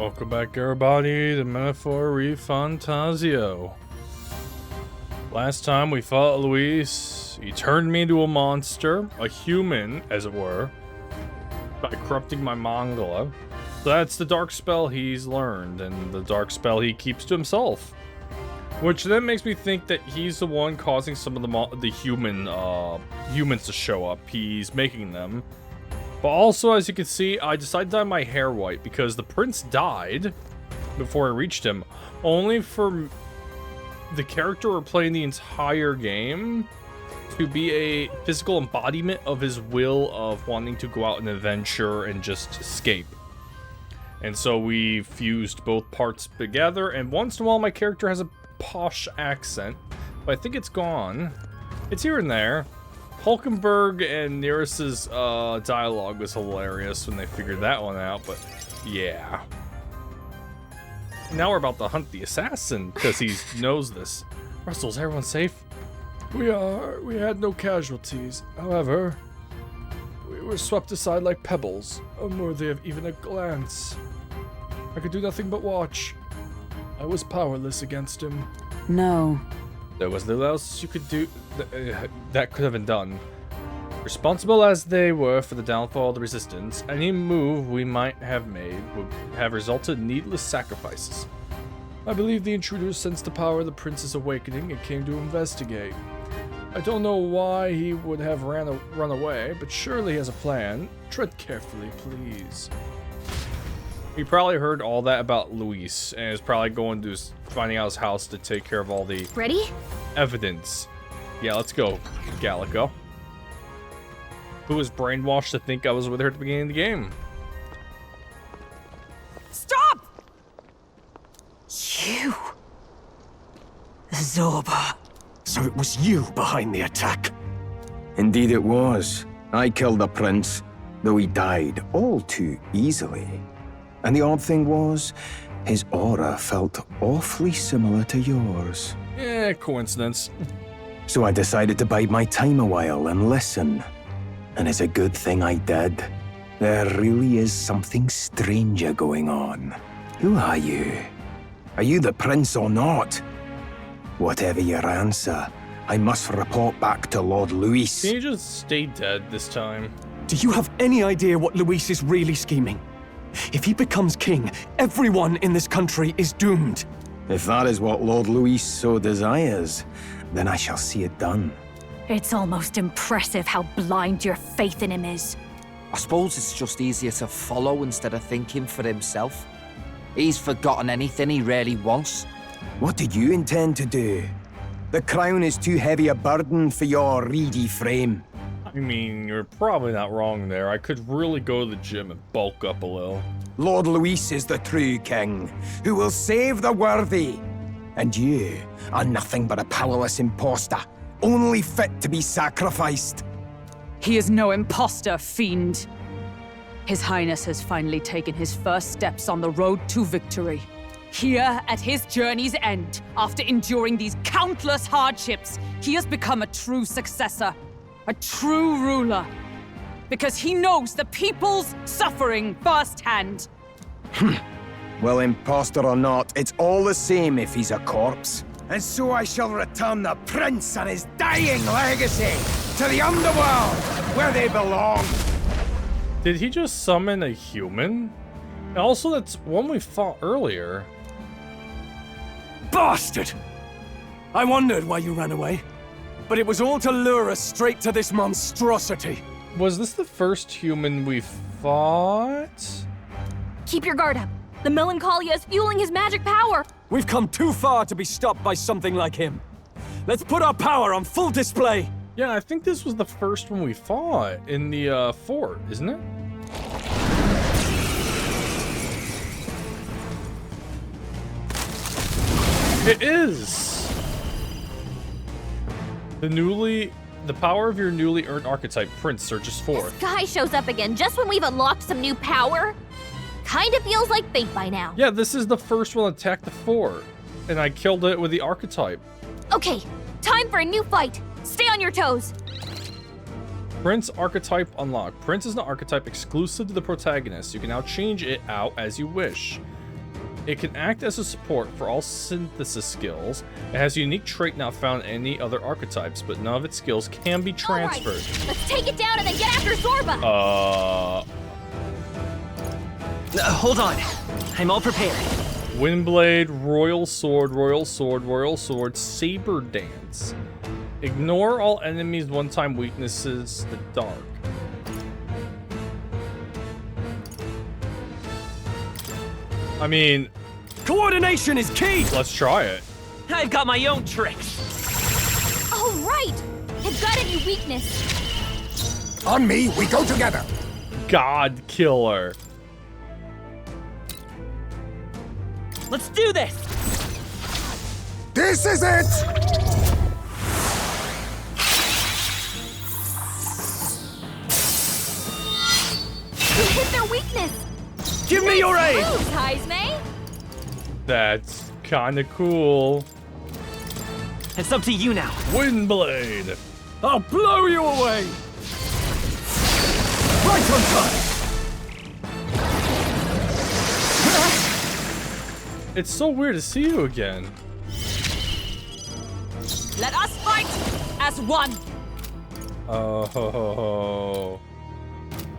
Welcome back, everybody, to Metaphor ReFantazio. Last time we fought Luis, he turned me into a monster, a human, as it were, by corrupting my mangala. So that's the dark spell he's learned, and the dark spell he keeps to himself. Which then makes me think that he's the one causing some of the humans to show up. He's making them. But also, as you can see, I decided to dye my hair white because the prince died before I reached him. Only for the character we're playing the entire game to be a physical embodiment of his will of wanting to go out and adventure and just escape. And so we fused both parts together, and once in a while my character has a posh accent, but I think it's gone. It's here and there. Hulkenberg and Neris's dialogue was hilarious when they figured that one out, but yeah. Now we're about to hunt the assassin, because he knows this. Russell, is everyone safe? We are. We had no casualties. However, we were swept aside like pebbles, unworthy of even a glance. I could do nothing but watch. I was powerless against him. No. There was little else you could do that could have been done. Responsible as they were for the downfall of the resistance, any move we might have made would have resulted in needless sacrifices. I believe the intruders sensed the power of the prince's awakening and came to investigate. I don't know why he would have run away, but surely he has a plan. Tread carefully, please. He probably heard all that about Luis and is probably going to finding out his house to take care of all the evidence. Yeah, let's go, Gallico. Who was brainwashed to think I was with her at the beginning of the game? Stop! You. Zorba. So it was you behind the attack? Indeed it was. I killed the prince, though he died all too easily. And the odd thing was, his aura felt awfully similar to yours. Yeah, coincidence. So I decided to bide my time a while and listen. And it's a good thing I did. There really is something stranger going on. Who are you? Are you the prince or not? Whatever your answer, I must report back to Lord Luis. Can you just stay dead this time? Do you have any idea what Luis is really scheming? If he becomes king, everyone in this country is doomed. If that is what Lord Luis so desires, then I shall see it done. It's almost impressive how blind your faith in him is. I suppose it's just easier to follow instead of thinking for himself. He's forgotten anything he really wants. What do you intend to do? The crown is too heavy a burden for your reedy frame. I mean, you're probably not wrong there. I could really go to the gym and bulk up a little. Lord Luis is the true king, who will save the worthy. And you are nothing but a powerless imposter, only fit to be sacrificed. He is no imposter, fiend. His Highness has finally taken his first steps on the road to victory. Here, at his journey's end, after enduring these countless hardships, he has become a true successor. A true ruler. Because he knows the people's suffering firsthand. Well, imposter or not, it's all the same if he's a corpse. And so I shall return the prince and his dying legacy to the underworld, where they belong. Did he just summon a human? And also, that's one we fought earlier. Bastard! I wondered why you ran away. But it was all to lure us straight to this monstrosity. Was this the first human we fought? Keep your guard up. The Melancholia is fueling his magic power. We've come too far to be stopped by something like him. Let's put our power on full display. Yeah, I think this was the first one we fought in the fort, isn't it? It is! The power of your newly earned archetype, Prince, surges forth. This guy shows up again just when we've unlocked some new power. Kinda feels like fate by now. Yeah, this is the first one to attack the fort, and I killed it with the archetype. Okay, time for a new fight. Stay on your toes. Prince archetype unlocked. Prince is an archetype exclusive to the protagonist. You can now change it out as you wish. It can act as a support for all synthesis skills. It has a unique trait not found in any other archetypes, but none of its skills can be transferred. All right, let's take it down and then get after Zorba. Hold on. I'm all prepared. Windblade, Royal Sword, Saber Dance. Ignore all enemies' one-time weaknesses, the dark. I mean, Coordination is key! let's try it. I've got my own tricks. All right, I've got a new weakness. On me, we go together. God Killer. Let's do this! This is it! We hit their weakness. Give me your aid! Moves, Heisme. That's kinda cool. It's up to you now. Windblade. I'll blow you away! Right on time! It's so weird to see you again. Let us fight as one. Oh.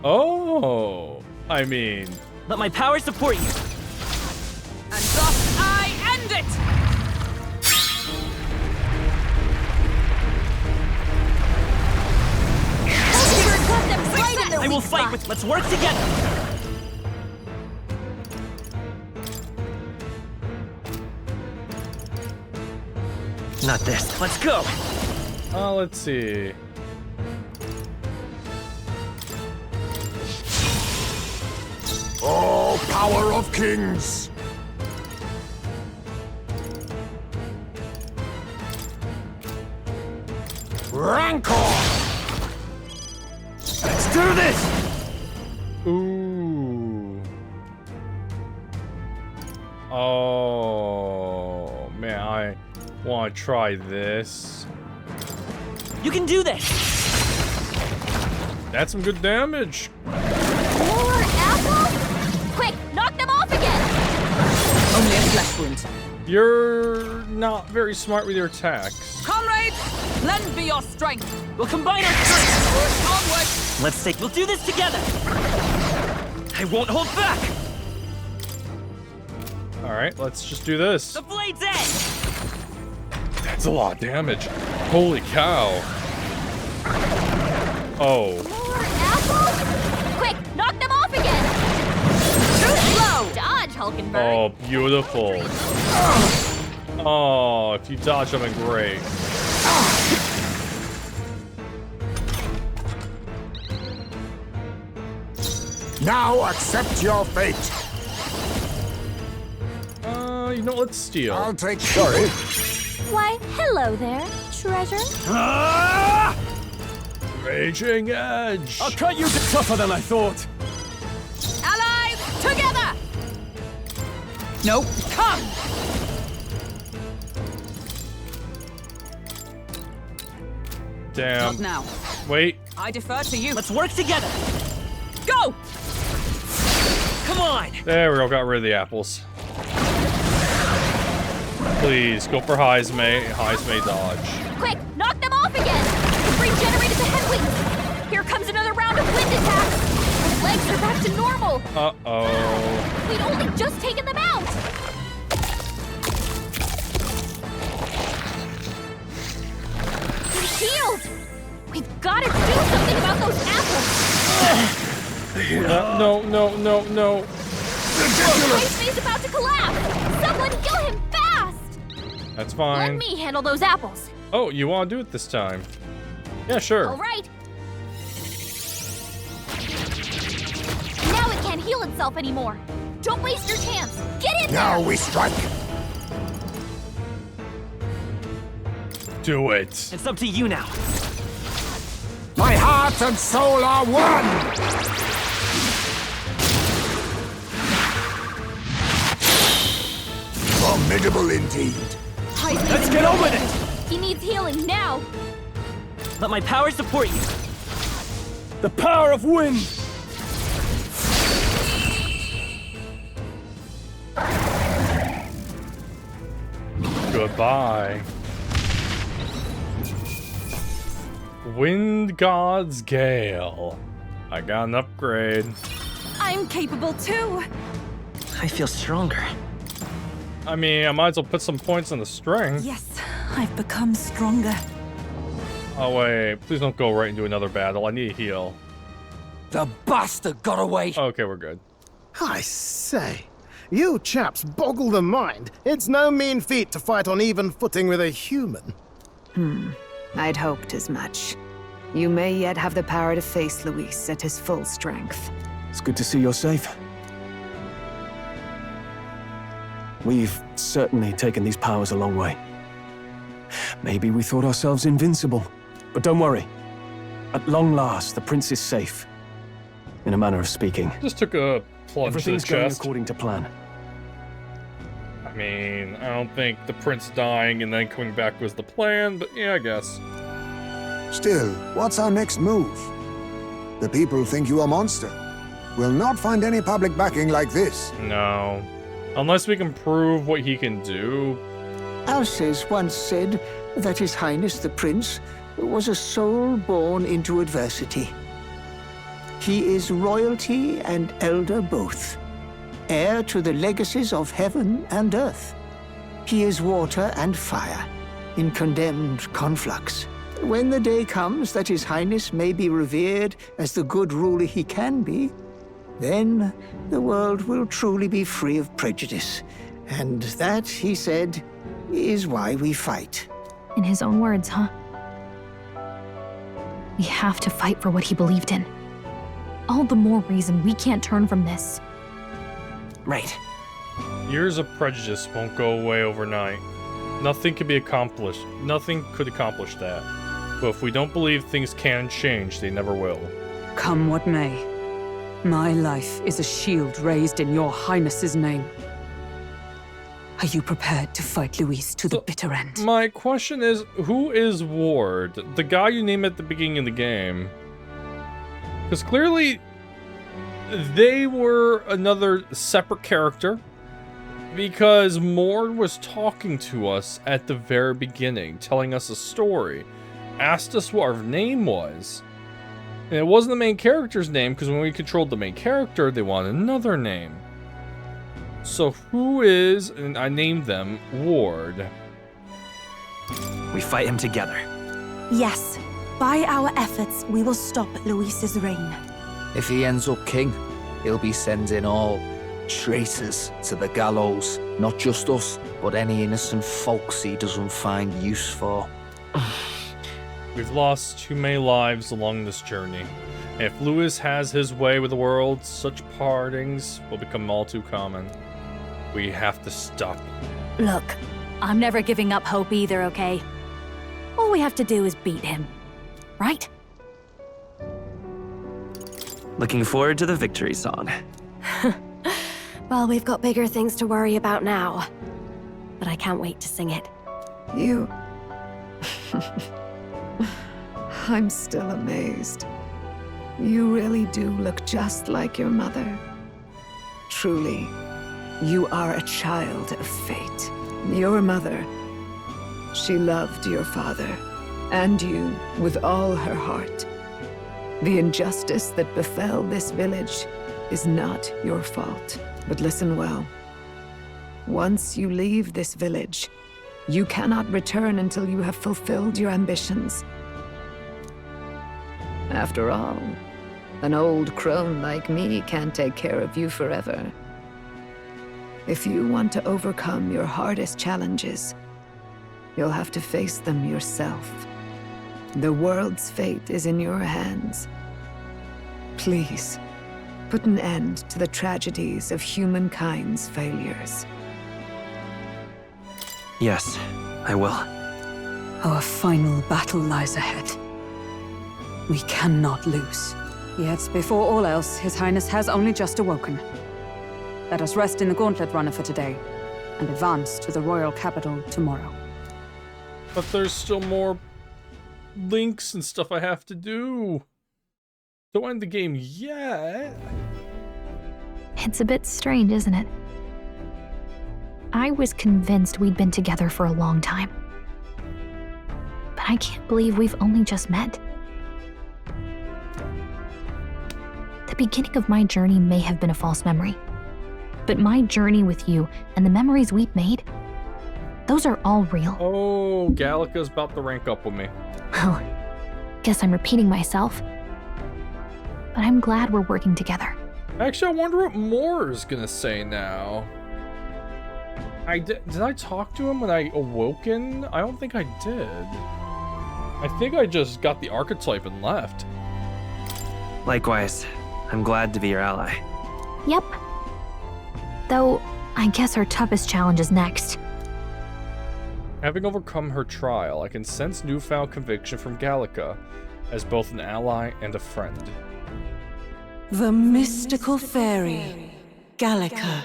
Oh. I mean, Let my power support you. And thus I end it. We've got them right in their I will weak fight spot. with. Let's work together. Not this. Let's go. let's see. Oh, power of kings! Rancor! Let's do this! Ooh. Oh, man, I want to try this. You can do this. That's some good damage. More apples? Quick, knock them off again. Only a flesh wound. You're not very smart with your attacks. Comrades, lend me your strength. We'll combine our strength. Onward. Let's take. We'll do this together. I won't hold back. All right, let's just do this. The blade's edge. That's a lot of damage. Holy cow. Oh. More apples? Quick, knock them off again. Too slow. Dodge, Hulkenberg. Oh, beautiful. Oh, if you dodge them, great. Now accept your fate. You know, let's steal. I'll take. Sorry. Why, hello there, treasure. Ah! Raging Edge. I'll cut you tougher than I thought. Allies, together. No, come. Damn. Not now. Wait. I defer to you. Let's work together. Go. Come on. There we go. Got rid of the apples. Please, go for Heisme. Heisme dodge. Quick, knock them off again. We've regenerated the headwinds. Here comes another round of wind attacks. Our legs are back to normal. Uh-oh. We'd only just taken them out. We're healed. We've got to do something about those apples. No. Heisme's about to collapse. Someone heal him fast. That's Let fine. me handle those apples. Oh, you want to do it this time? Yeah, sure. All right. Now it can't heal itself anymore. Don't waste your chance. Get in Now there. we strike. Do it. It's up to you now. My heart and soul are one. Formidable indeed. Let's get on with it! He needs healing now. Let my power support you. The power of wind! Goodbye. Wind God's Gale. I got an upgrade. I'm capable too. I feel stronger. I mean, I might as well put some points on the string. Yes, I've become stronger. Oh wait, please don't go right into another battle. I need a heal. The bastard got away. Okay, we're good. I say, you chaps boggle the mind. It's no mean feat to fight on even footing with a human. I'd hoped as much. You may yet have the power to face Luis at his full strength. It's good to see you're safe. We've certainly taken these powers a long way. Maybe we thought ourselves invincible. But don't worry. At long last, the prince is safe. In a manner of speaking. Just took a plunge Everything's to the going chest. according to plan. I mean, I don't think the prince dying and then coming back was the plan, but yeah, I guess. Still, what's our next move? The people think you a monster. We'll not find any public backing like this. No. Unless we can prove what he can do. Alces once said that His Highness the Prince was a soul born into adversity. He is royalty and elder both, heir to the legacies of heaven and earth. He is water and fire, in condemned conflux. When the day comes that His Highness may be revered as the good ruler he can be, then the world will truly be free of prejudice. And that, he said, is why we fight. In his own words, huh? We have to fight for what he believed in. All the more reason we can't turn from this. Right. Years of prejudice won't go away overnight. Nothing can be accomplished. Nothing could accomplish that. But if we don't believe things can change, they never will. Come what may. My life is a shield raised in your highness's name. Are you prepared to fight Luis to the bitter end? My question is, who is Ward? The guy you name at the beginning of the game. Because clearly, they were another separate character. Because Mord was talking to us at the very beginning, telling us a story. Asked us what our name was. And it wasn't the main character's name, because when we controlled the main character, they wanted another name. So who is, and I named them, Ward. We fight him together. Yes. By our efforts, we will stop Luis's reign. If he ends up king, he'll be sending all traitors to the gallows. Not just us, but any innocent folks he doesn't find use for. We've lost too many lives along this journey. If Luis has his way with the world, such partings will become all too common. We have to stop. Look, I'm never giving up hope either, okay? All we have to do is beat him. Right? Looking forward to the victory song. Well, we've got bigger things to worry about now. But I can't wait to sing it. You... I'm still amazed. You really do look just like your mother. Truly, you are a child of fate. Your mother, she loved your father, and you with all her heart. The injustice that befell this village is not your fault. But listen well. Once you leave this village, you cannot return until you have fulfilled your ambitions. After all, an old crone like me can't take care of you forever. If you want to overcome your hardest challenges, you'll have to face them yourself. The world's fate is in your hands. Please, put an end to the tragedies of humankind's failures. Yes, I will. Our final battle lies ahead. We cannot lose. Yet, before all else, His Highness has only just awoken. Let us rest in the Gauntlet Runner for today, and advance to the royal capital tomorrow. But there's still more links and stuff I have to do. Don't end the game yet. It's a bit strange, isn't it? I was convinced we'd been together for a long time. But I can't believe we've only just met. The beginning of my journey may have been a false memory. But my journey with you and the memories we've made, those are all real. Oh, Gallica's about to rank up with me. Well, guess I'm repeating myself. But I'm glad we're working together. Actually, I wonder what Moore is gonna say now. Did I talk to him when I awoken? I don't think I did. I think I just got the archetype and left. Likewise, I'm glad to be your ally. Yep. Though, I guess our toughest challenge is next. Having overcome her trial, I can sense newfound conviction from Gallica as both an ally and a friend. The mystical fairy, Gallica.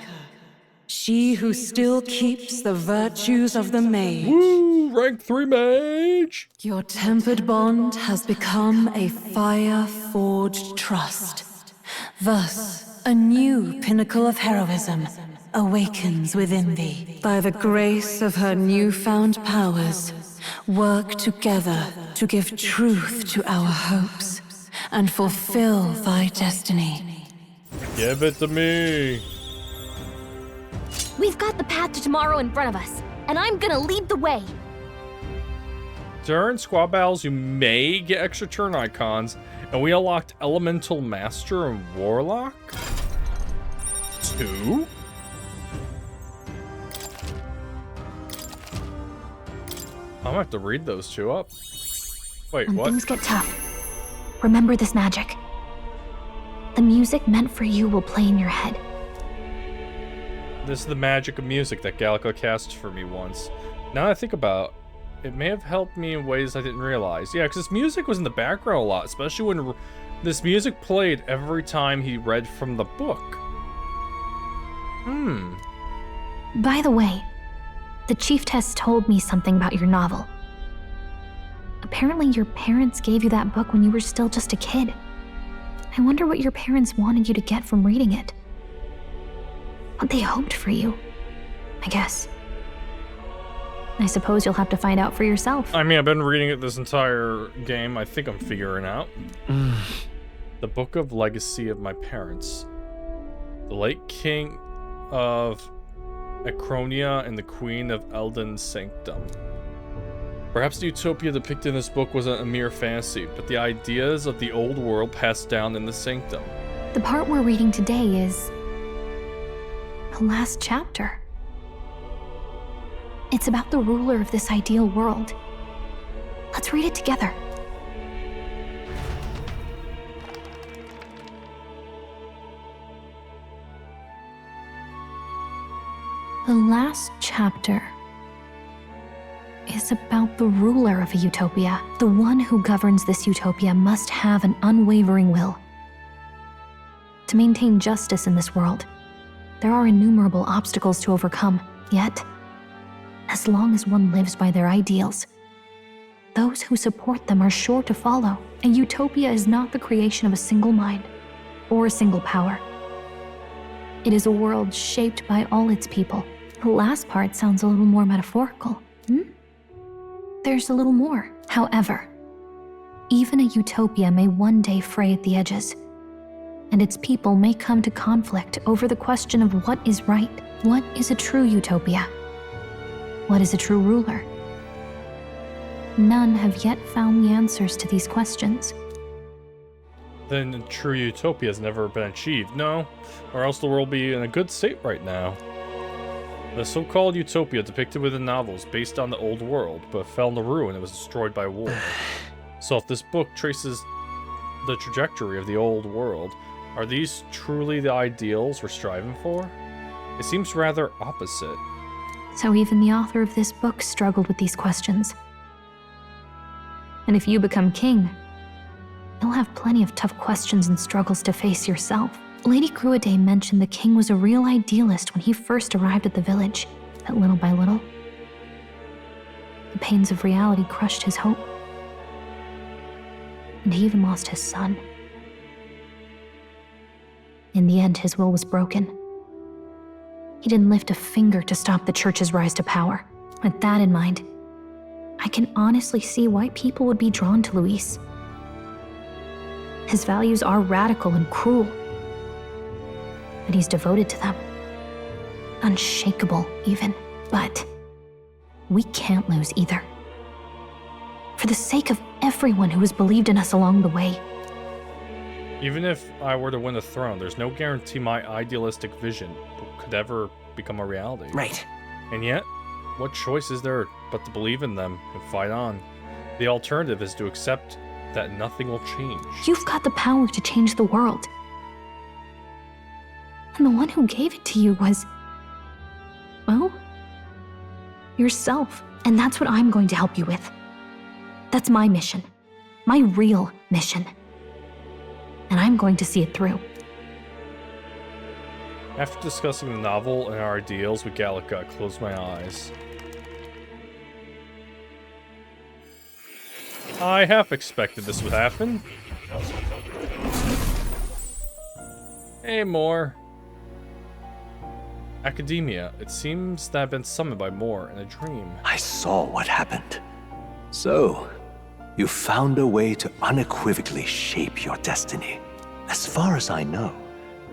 She who still keeps the virtues of the mage. Woo! Rank 3 mage! Your tempered bond has become a fire-forged trust. Thus, a new pinnacle of heroism awakens within thee. By the grace of her newfound powers, work together to give truth to our hopes and fulfill thy destiny. Give it to me. We've got the path to tomorrow in front of us, and I'm gonna lead the way. During squad battles, you may get extra turn icons, and we unlocked Elemental Master and Warlock. 2? I'm gonna have to read those 2 up. Wait, when what? Things get tough, remember this magic. The music meant for you will play in your head. This is the magic of music that Gallica cast for me once. Now that I think about it, may have helped me in ways I didn't realize. Yeah, because this music was in the background a lot, especially when this music played every time he read from the book. By the way, the chiefess told me something about your novel. Apparently your parents gave you that book when you were still just a kid. I wonder what your parents wanted you to get from reading it. What they hoped for you, I guess. I suppose you'll have to find out for yourself. I mean, I've been reading it this entire game. I think I'm figuring out. The Book of Legacy of My Parents. The late King of Acronia and the Queen of Elden's Sanctum. Perhaps the utopia depicted in this book wasn't a mere fantasy, but the ideas of the old world passed down in the Sanctum. The part we're reading today is the last chapter. It's about the ruler of this ideal world. Let's read it together. The last chapter is about the ruler of a utopia. The one who governs this utopia must have an unwavering will. To maintain justice in this world, there are innumerable obstacles to overcome, yet, as long as one lives by their ideals, those who support them are sure to follow. A utopia is not the creation of a single mind or a single power. It is a world shaped by all its people. The last part sounds a little more metaphorical. There's a little more. However, even a utopia may one day fray at the edges, and its people may come to conflict over the question of what is right. What is a true utopia? What is a true ruler? None have yet found the answers to these questions. Then true utopia has never been achieved, no? Or else the world would be in a good state right now. The so-called utopia depicted within novels based on the old world, but fell into ruin and was destroyed by war. So if this book traces the trajectory of the old world, are these truly the ideals we're striving for? It seems rather opposite. So even the author of this book struggled with these questions. And if you become king, you'll have plenty of tough questions and struggles to face yourself. Lady Gruaday mentioned the king was a real idealist when he first arrived at the village, but little by little, the pains of reality crushed his hope. And he even lost his son. In the end, his will was broken. He didn't lift a finger to stop the church's rise to power. With that in mind, I can honestly see why people would be drawn to Luis. His values are radical and cruel, but he's devoted to them. Unshakable, even. But we can't lose either. For the sake of everyone who has believed in us along the way. Even if I were to win the throne, there's no guarantee my idealistic vision could ever become a reality. Right. And yet, what choice is there but to believe in them and fight on? The alternative is to accept that nothing will change. You've got the power to change the world. And the one who gave it to you was, well, yourself. And that's what I'm going to help you with. That's my mission. My real mission. And I'm going to see it through. After discussing the novel and our ideals with Gallica, I closed my eyes. I half expected this would happen. Hey, Moore. Academia. It seems that I've been summoned by Moore in a dream. I saw what happened. So, you found a way to unequivocally shape your destiny. As far as I know,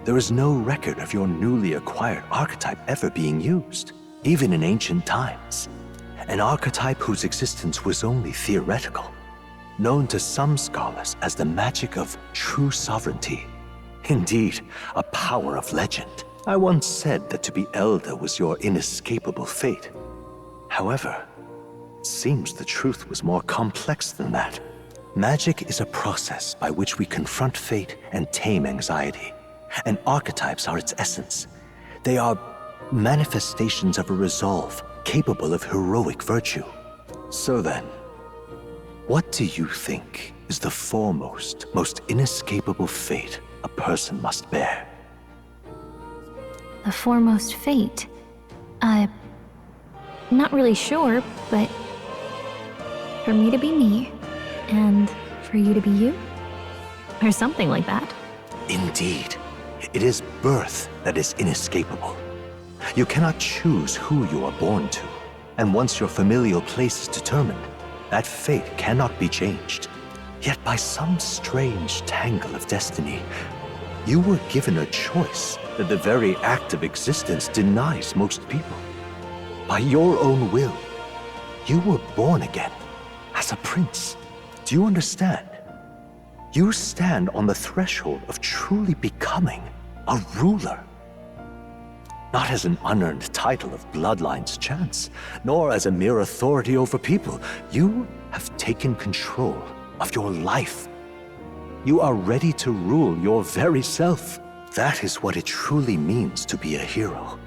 there is no record of your newly acquired archetype ever being used, even in ancient times. An archetype whose existence was only theoretical, known to some scholars as the magic of true sovereignty. Indeed, a power of legend. I once said that to be Elder was your inescapable fate. However, it seems the truth was more complex than that. Magic is a process by which we confront fate and tame anxiety. And archetypes are its essence. They are manifestations of a resolve capable of heroic virtue. So then, what do you think is the foremost, most inescapable fate a person must bear? The foremost fate? Not really sure, but for me to be me, and for you to be you? Or something like that. Indeed. It is birth that is inescapable. You cannot choose who you are born to, and once your familial place is determined, that fate cannot be changed. Yet by some strange tangle of destiny, you were given a choice that the very act of existence denies most people. By your own will, you were born again as a prince. Do you understand? You stand on the threshold of truly becoming a ruler. Not as an unearned title of bloodline's chance, nor as a mere authority over people. You have taken control of your life. You are ready to rule your very self. That is what it truly means to be a hero.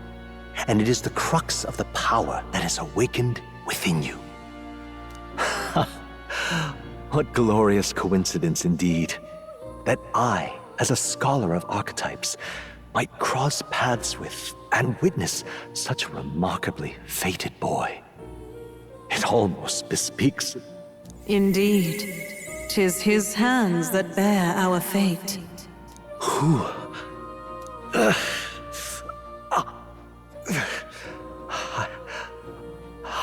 And it is the crux of the power that is awakened within you. What glorious coincidence indeed, that I, as a scholar of archetypes, might cross paths with and witness such a remarkably fated boy. It almost bespeaks... Indeed, 'tis his hands that bear our fate. Who?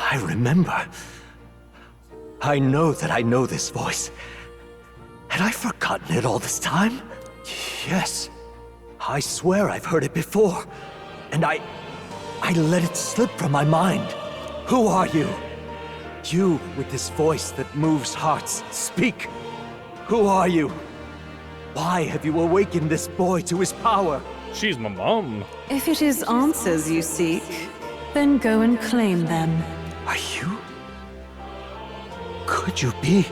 I remember. I know that I know this voice. Had I forgotten it all this time? Yes. I swear I've heard it before. And I let it slip from my mind. Who are you? You with this voice that moves hearts. Speak. Who are you? Why have you awakened this boy to his power? She's my mom. If it is answers you seek, then go and claim them. Are you? Could you be?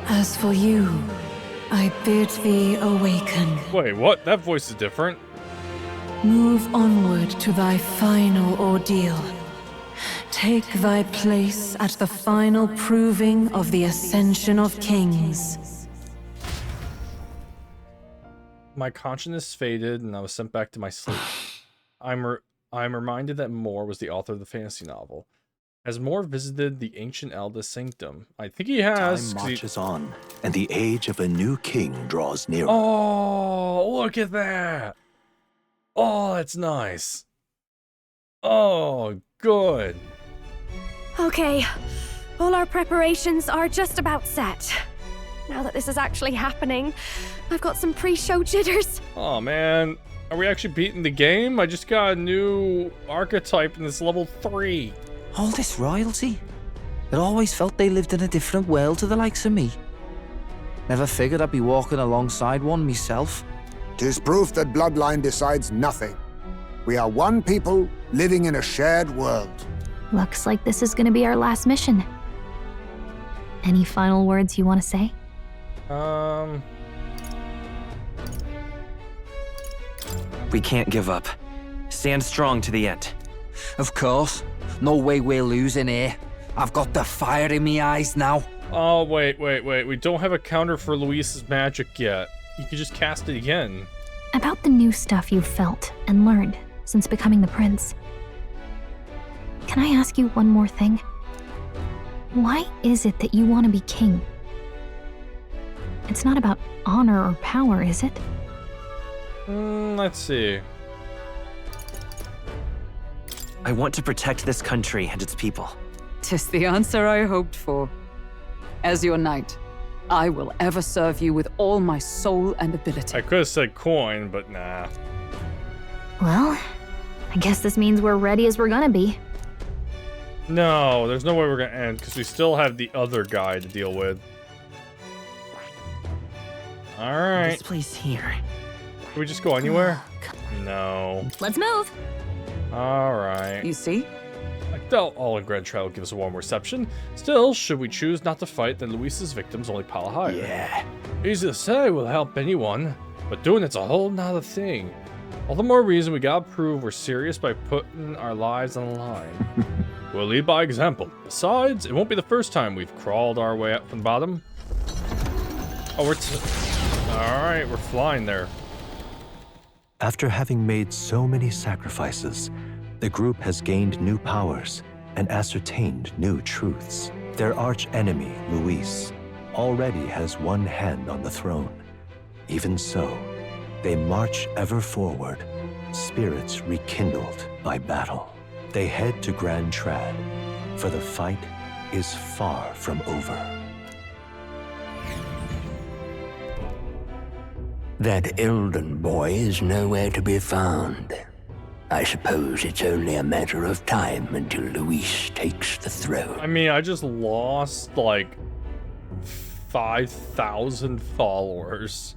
As for you, I bid thee awaken. Wait, what? That voice is different. Move onward to thy final ordeal. Take thy place at the final proving of the ascension of kings. My consciousness faded and I was sent back to my sleep. I'm reminded that Moore was the author of the fantasy novel. Has Moore visited the ancient Elda Sanctum? I think he has. Time marches on, and the age of a new king draws nearer. Oh, look at that! Oh, that's nice. Oh, good. Okay, all our preparations are just about set. Now that this is actually happening, I've got some pre-show jitters. Oh man, are we actually beating the game? I just got a new archetype in this level 3. All this royalty? It always felt they lived in a different world to the likes of me. Never figured I'd be walking alongside one myself. 'Tis proof that bloodline decides nothing. We are one people living in a shared world. Looks like this is gonna be our last mission. Any final words you want to say? We can't give up. Stand strong to the end. Of course. No way we're losing here. I've got the fire in my eyes now. Oh, wait. We don't have a counter for Luis's magic yet. You can just cast it again. About the new stuff you've felt and learned since becoming the prince. Can I ask you one more thing? Why is it that you want to be king? It's not about honor or power, is it? Let's see. I want to protect this country and its people. 'Tis the answer I hoped for. As your knight, I will ever serve you with all my soul and ability. I could have said coin, but nah. Well, I guess this means we're ready as we're gonna be. No, there's no way we're gonna end, because we still have the other guy to deal with. Alright. This place here. Can we just go anywhere? No. Let's move! Alright. You see? I doubt all in Grand Trail gives a warm reception. Still, should we choose not to fight, then Luis's victims only pile higher. Yeah. Easy to say will help anyone, but doing it's a whole nother thing. All the more reason we gotta prove we're serious by putting our lives on the line. We'll lead by example. Besides, it won't be the first time we've crawled our way up from the bottom. Oh, alright, we're flying there. After having made so many sacrifices, the group has gained new powers and ascertained new truths. Their arch-enemy, Luis, already has one hand on the throne. Even so, they march ever forward, spirits rekindled by battle. They head to Grand Trad, for the fight is far from over. That Elden boy is nowhere to be found. I suppose it's only a matter of time until Luis takes the throne. I mean, I just lost, like, 5,000 followers.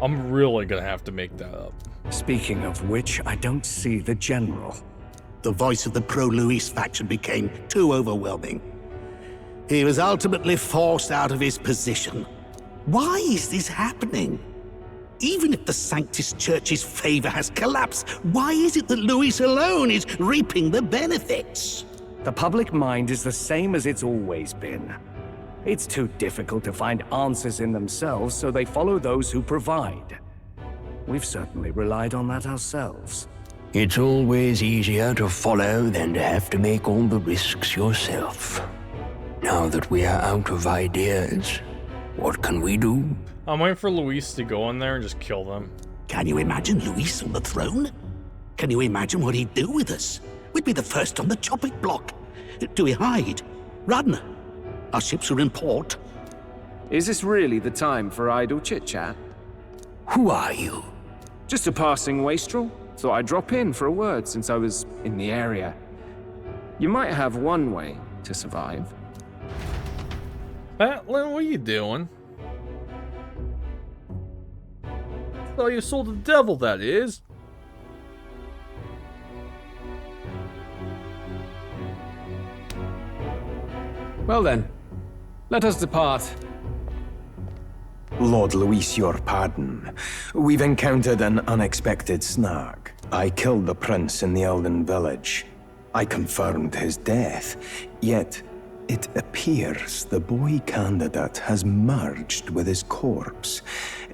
I'm really gonna have to make that up. Speaking of which, I don't see the general. The voice of the pro-Luis faction became too overwhelming. He was ultimately forced out of his position. Why is this happening? Even if the Sanctus Church's favor has collapsed, why is it that Luis alone is reaping the benefits? The public mind is the same as it's always been. It's too difficult to find answers in themselves, so they follow those who provide. We've certainly relied on that ourselves. It's always easier to follow than to have to make all the risks yourself. Now that we are out of ideas, what can we do? I'm waiting for Luis to go in there and just kill them. Can you imagine Luis on the throne? Can you imagine what he'd do with us? We'd be the first on the chopping block. Do we hide? Run? Our ships are in port. Is this really the time for idle chit-chat? Who are you? Just a passing wastrel. Thought I'd drop in for a word since I was in the area. You might have one way to survive. Batlin, what are you doing? Thought you sold the devil, that is. Well then, let us depart. Lord Luis, your pardon. We've encountered an unexpected snag. I killed the prince in the Elden village. I confirmed his death, yet it appears the boy candidate has merged with his corpse.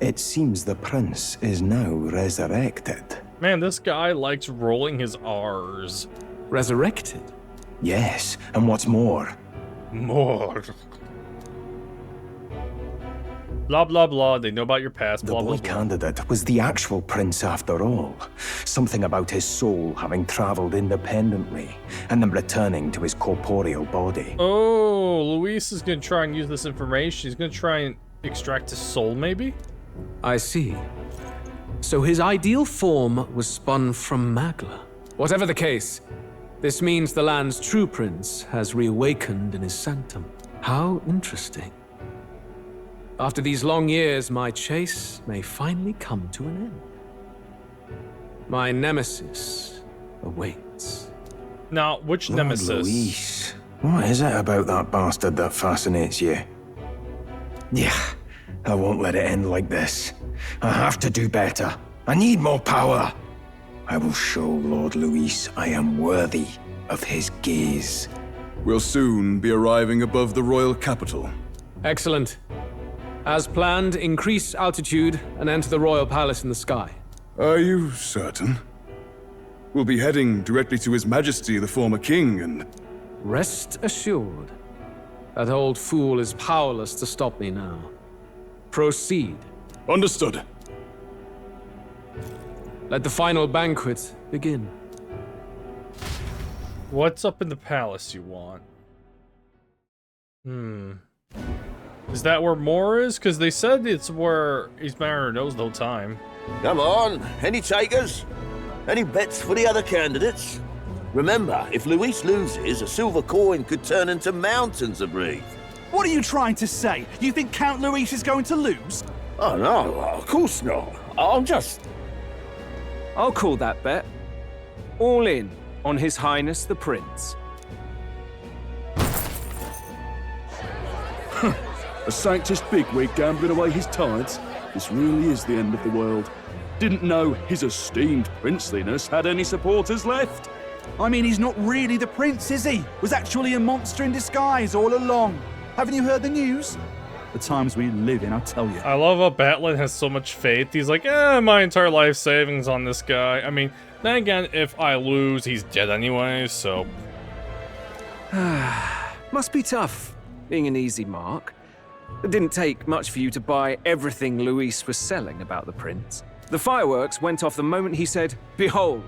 It seems the prince is now resurrected. Man, this guy likes rolling his R's. Resurrected? Yes, and what's more? More. Blah, blah, blah. They know about your past, The blah, boy blah, blah. candidate was the actual prince after all. Something about his soul having traveled independently and then returning to his corporeal body. Oh, Luis is going to try and use this information. He's going to try and extract his soul, maybe? I see. So his ideal form was spun from Magla. Whatever the case, this means the land's true prince has reawakened in his sanctum. How interesting. After these long years, my chase may finally come to an end. My nemesis awaits. Now, which Lord nemesis? Luis, what is it about that bastard that fascinates you? Yeah, I won't let it end like this. I have to do better. I need more power. I will show Lord Luis I am worthy of his gaze. We'll soon be arriving above the royal capital. Excellent. As planned, increase altitude and enter the royal palace in the sky. Are you certain? We'll be heading directly to His Majesty, the former king, and... Rest assured, that old fool is powerless to stop me now. Proceed. Understood. Let the final banquet begin. What's up in the palace you want? Is that where more is? Because they said it's where East Mariner knows the whole time. Come on, any takers? Any bets for the other candidates? Remember, if Luis loses, a silver coin could turn into mountains of Reef. What are you trying to say? You think Count Luis is going to lose? Oh no, of course not. I'll call that bet. All in on His Highness the Prince. A Sanctus bigwig gambling away his tides? This really is the end of the world. Didn't know his esteemed princeliness had any supporters left. I mean, he's not really the prince, is he? Was actually a monster in disguise all along. Haven't you heard the news? The times we live in, I tell you. I love how Batlin has so much faith. He's like, my entire life savings on this guy. I mean, then again, if I lose, he's dead anyway, so... Must be tough, being an easy mark. It didn't take much for you to buy everything Luis was selling about the prince. The fireworks went off the moment he said, "Behold."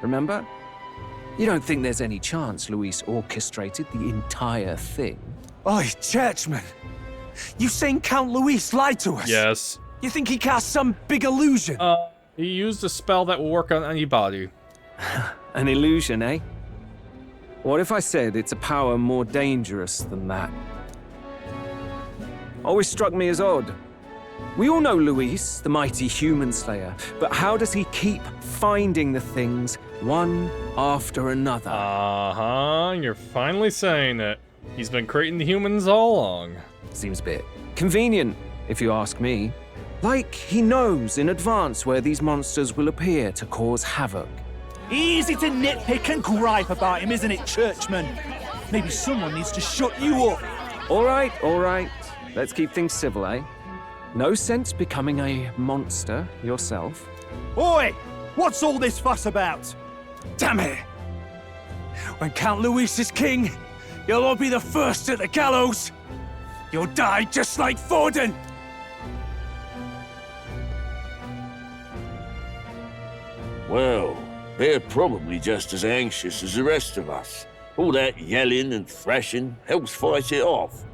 Remember? You don't think there's any chance Luis orchestrated the entire thing? Oi, churchman! You saying Count Luis lied to us? Yes. You think he cast some big illusion? He used a spell that will work on anybody. An illusion, eh? What if I said it's a power more dangerous than that? Always struck me as odd. We all know Luis, the mighty human slayer, but how does he keep finding the things one after another? You're finally saying it. He's been creating the humans all along. Seems a bit convenient, if you ask me. Like he knows in advance where these monsters will appear to cause havoc. Easy to nitpick and gripe about him, isn't it, churchman? Maybe someone needs to shut you up. All right. Let's keep things civil, eh? No sense becoming a monster yourself. Oi! What's all this fuss about? Damn it! When Count Luis is king, you'll all be the first at the gallows. You'll die just like Forden. Well, they're probably just as anxious as the rest of us. All that yelling and thrashing helps fight it off.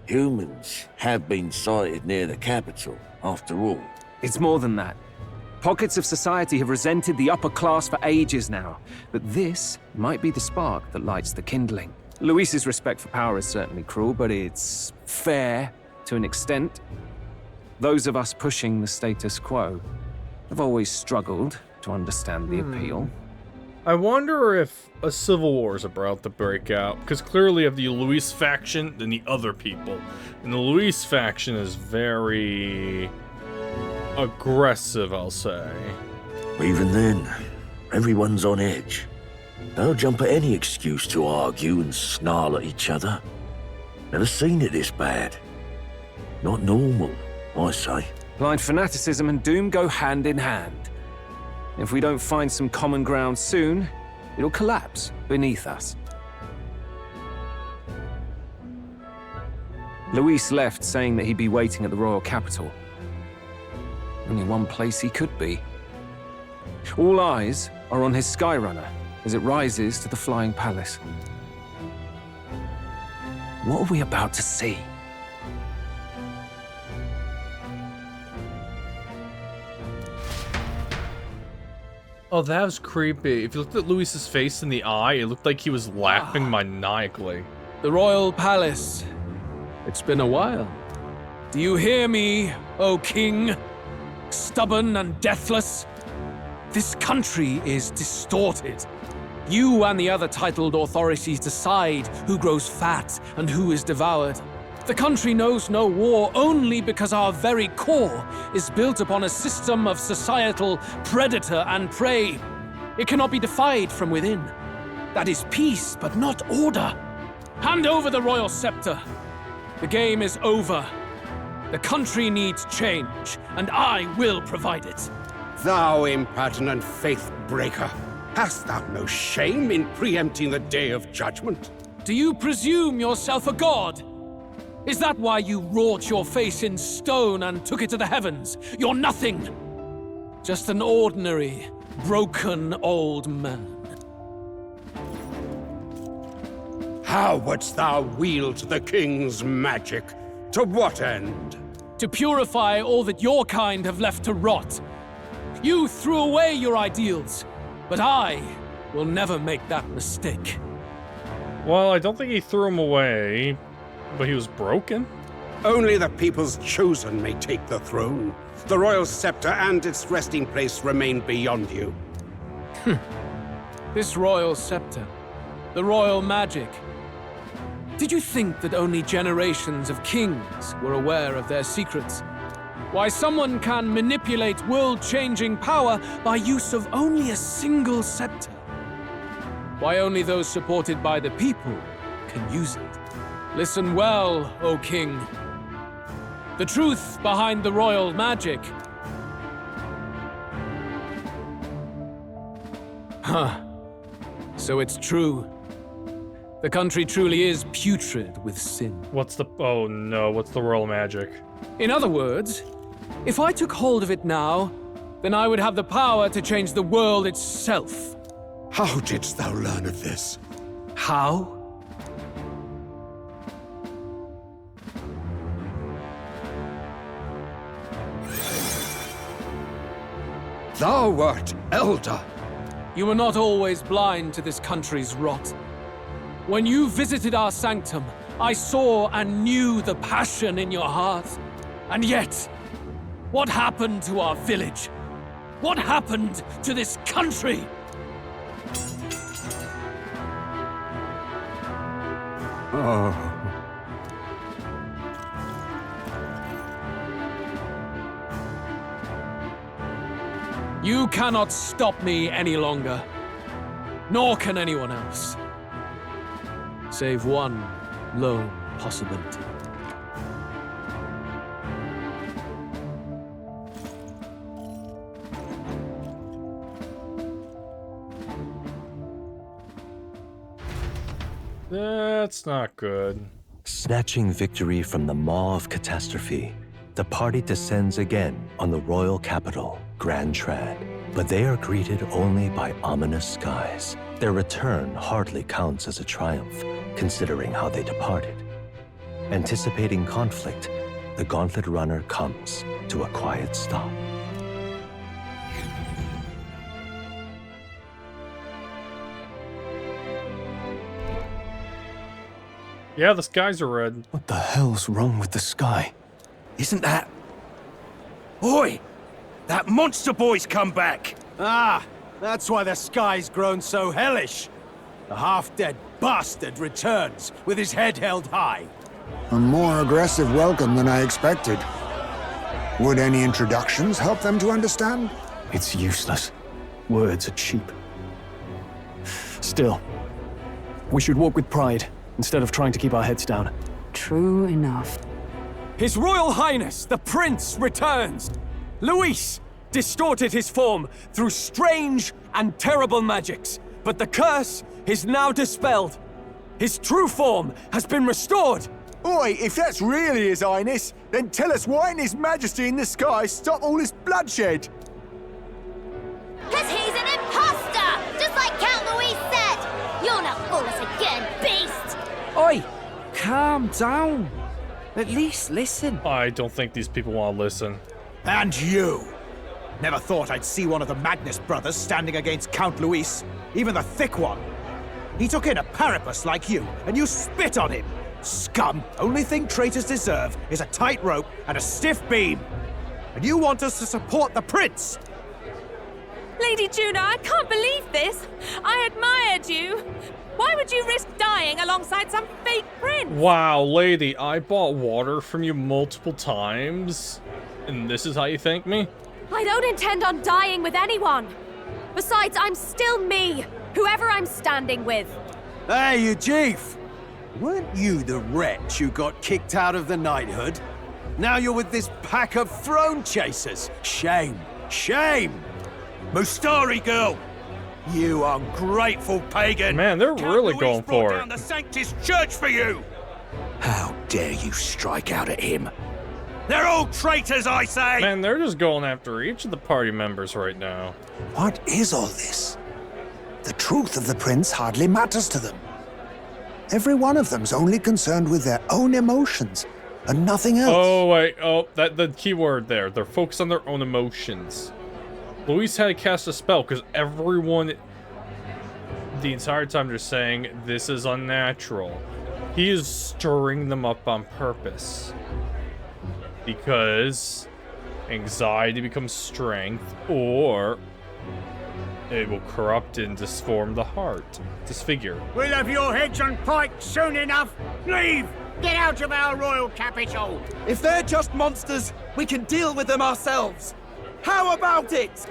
Humans have been sighted near the capital, after all. It's more than that. Pockets of society have resented the upper class for ages now, but this might be the spark that lights the kindling. Luis's respect for power is certainly cruel, but it's fair to an extent. Those of us pushing the status quo have always struggled to understand the appeal. I wonder if a civil war is about to break out, because clearly you have the Luis faction, then the other people. And the Luis faction is very aggressive, I'll say. Even then, everyone's on edge. They'll jump at any excuse to argue and snarl at each other. Never seen it this bad. Not normal, I say. Blind fanaticism and doom go hand in hand. If we don't find some common ground soon, it'll collapse beneath us. Luis left saying that he'd be waiting at the royal capital. Only one place he could be. All eyes are on his Skyrunner as it rises to the flying palace. What are we about to see? Oh, that was creepy. If you looked at Luis's face in the eye, it looked like he was laughing maniacally. The royal palace. It's been a while. Do you hear me, O king? Stubborn and deathless? This country is distorted. You and the other titled authorities decide who grows fat and who is devoured. The country knows no war only because our very core is built upon a system of societal predator and prey. It cannot be defied from within. That is peace, but not order. Hand over the royal scepter. The game is over. The country needs change, and I will provide it. Thou impertinent faith breaker, hast thou no shame in preempting the day of judgment? Do you presume yourself a god? Is that why you wrought your face in stone and took it to the heavens? You're nothing. Just an ordinary, broken old man. How wouldst thou wield the king's magic? To what end? To purify all that your kind have left to rot. You threw away your ideals, but I will never make that mistake. Well, I don't think he threw them away, but he was broken. Only the people's chosen may take the throne. The royal scepter and its resting place remain beyond you. This royal scepter, the royal magic. Did you think that only generations of kings were aware of their secrets? Why someone can manipulate world-changing power by use of only a single scepter? Why only those supported by the people can use it? Listen well, O king. The truth behind the royal magic. Huh. So it's true. The country truly is putrid with sin. Oh no, what's the royal magic? In other words, if I took hold of it now, then I would have the power to change the world itself. How didst thou learn of this? How? Thou wert elder. You were not always blind to this country's rot. When you visited our sanctum, I saw and knew the passion in your heart. And yet, what happened to our village? What happened to this country? Oh. You cannot stop me any longer. Nor can anyone else. Save one lone possibility. That's not good. Snatching victory from the maw of catastrophe, the party descends again on the royal capital, Grand Trad. But they are greeted only by ominous skies. Their return hardly counts as a triumph, considering how they departed. Anticipating conflict, the Gauntlet Runner comes to a quiet stop. Yeah, the skies are red. What the hell's wrong with the sky? Isn't that... Oi! That monster boy's come back! Ah, that's why the sky's grown so hellish. The half-dead bastard returns with his head held high. A more aggressive welcome than I expected. Would any introductions help them to understand? It's useless. Words are cheap. Still, we should walk with pride instead of trying to keep our heads down. True enough. His Royal Highness, the Prince, returns! Luis distorted his form through strange and terrible magics, but the curse is now dispelled. His true form has been restored. Oi, if that's really His Highness, then tell us why ain't His Majesty in the sky stop all this bloodshed? Because he's an imposter! Just like Count Louis said! You'll not fool us again, beast! Oi! Calm down. At least listen. I don't think these people want to listen. And you! Never thought I'd see one of the Magnus brothers standing against Count Luis, even the thick one. He took in a parapus like you, and you spit on him! Scum! Only thing traitors deserve is a tight rope and a stiff beam! And you want us to support the prince! Lady Juna, I can't believe this! I admired you! Why would you risk dying alongside some fake prince? Wow, lady, I bought water from you multiple times, and this is how you thank me? I don't intend on dying with anyone. Besides, I'm still me, whoever I'm standing with. Hey, you chief! Weren't you the wretch who got kicked out of the knighthood? Now you're with this pack of throne chasers. Shame! Shame! Mustari girl! You ungrateful pagan! Man, they're really going for it. Down the Sanctus Church for you! How dare you strike out at him? They're all traitors, I say! Man, they're just going after each of the party members right now. What is all this? The truth of the prince hardly matters to them. Every one of them's only concerned with their own emotions and nothing else. Oh, wait. Oh, the key word there. They're focused on their own emotions. Luis had to cast a spell because everyone the entire time they're saying this is unnatural. He is stirring them up on purpose. Because anxiety becomes strength, or it will corrupt and disform the heart. Disfigure. We'll have your heads on pikes soon enough. Leave! Get out of our royal capital! If they're just monsters, we can deal with them ourselves. How about it?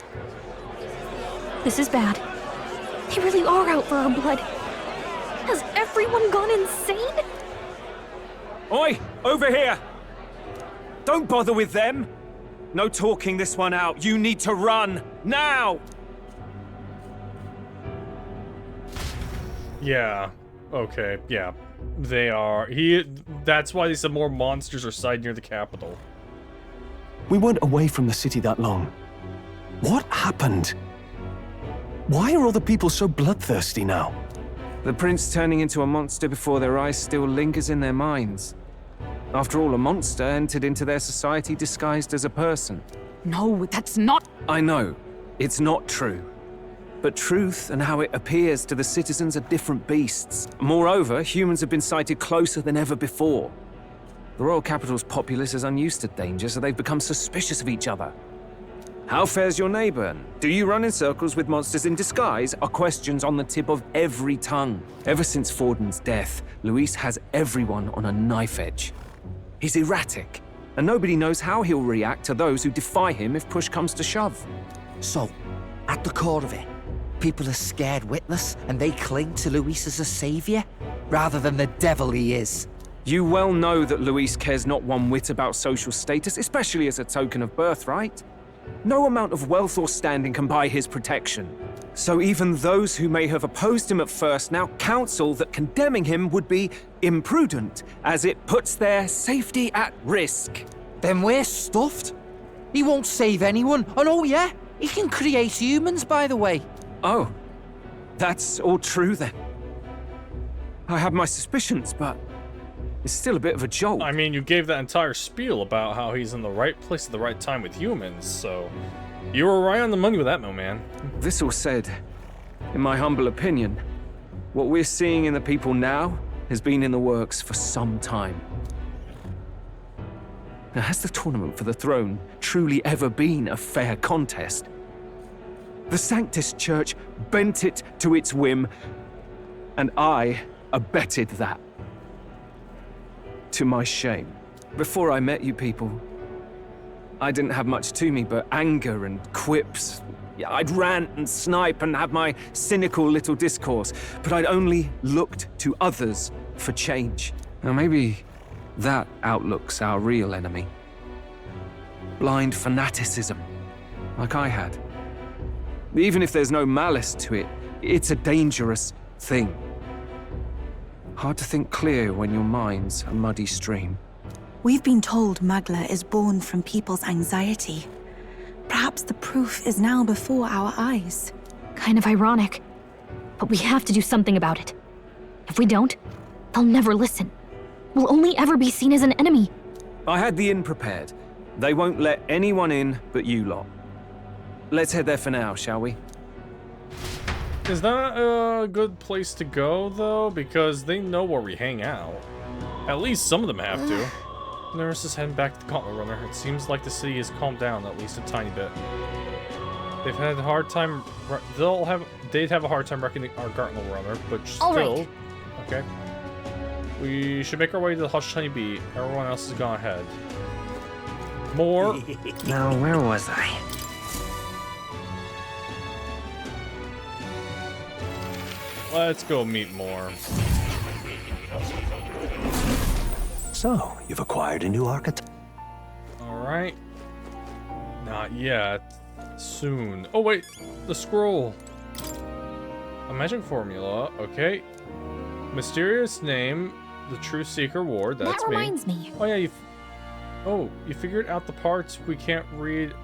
This is bad. They really are out for our blood. Has everyone gone insane? Oi! Over here! Don't bother with them! No talking this one out. You need to run! Now! Yeah. Okay, yeah. They are. That's why they said more monsters are sighted near the capital. We weren't away from the city that long. What happened? Why are all the people so bloodthirsty now? The prince turning into a monster before their eyes still lingers in their minds. After all, a monster entered into their society disguised as a person. No, that's not... I know. It's not true. But truth and how it appears to the citizens are different beasts. Moreover, humans have been sighted closer than ever before. The royal capital's populace is unused to danger, so they've become suspicious of each other. How fares your neighbor? Do you run in circles with monsters in disguise? Are questions on the tip of every tongue. Ever since Forden's death, Luis has everyone on a knife edge. He's erratic, and nobody knows how he'll react to those who defy him if push comes to shove. So, at the core of it, people are scared witless, and they cling to Luis as a savior, rather than the devil he is. You well know that Luis cares not one whit about social status, especially as a token of birthright. No amount of wealth or standing can buy his protection. So even those who may have opposed him at first now counsel that condemning him would be imprudent, as it puts their safety at risk. Then we're stuffed. He won't save anyone, and oh yeah, he can create humans, by the way. Oh, that's all true then. I have my suspicions, but it's still a bit of a jolt. I mean, you gave that entire spiel about how he's in the right place at the right time with humans, so you were right on the money with that, man. This all said, in my humble opinion, what we're seeing in the people now has been in the works for some time. Now, has the tournament for the throne truly ever been a fair contest? The Sanctus Church bent it to its whim, and I abetted that. To my shame. Before I met you people, I didn't have much to me but anger and quips. I'd rant and snipe and have my cynical little discourse, but I'd only looked to others for change. Now maybe that outlook's our real enemy. Blind fanaticism, like I had. Even if there's no malice to it, it's a dangerous thing. Hard to think clear when your mind's a muddy stream. We've been told Magla is born from people's anxiety. Perhaps the proof is now before our eyes. Kind of ironic. But we have to do something about it. If we don't, they'll never listen. We'll only ever be seen as an enemy. I had the inn prepared. They won't let anyone in but you lot. Let's head there for now, shall we? Is that a good place to go, though? Because they know where we hang out. At least some of them have to. Nurse is heading back to the Gauntlet Runner. It seems like the city has calmed down at least a tiny bit. They've had a hard time. They'd have a hard time reckoning our Gauntlet Runner, but still. Right. Okay. We should make our way to the Hush Honey Bee. Everyone else has gone ahead. More. Now, where was I? Let's go meet more. So, you've acquired a new archetype. Alright. Not yet. Soon. Oh wait, the scroll. A magic formula, okay. Mysterious name, the True Seeker Ward, that's that me. reminds me. Oh yeah, you figured out the parts we can't read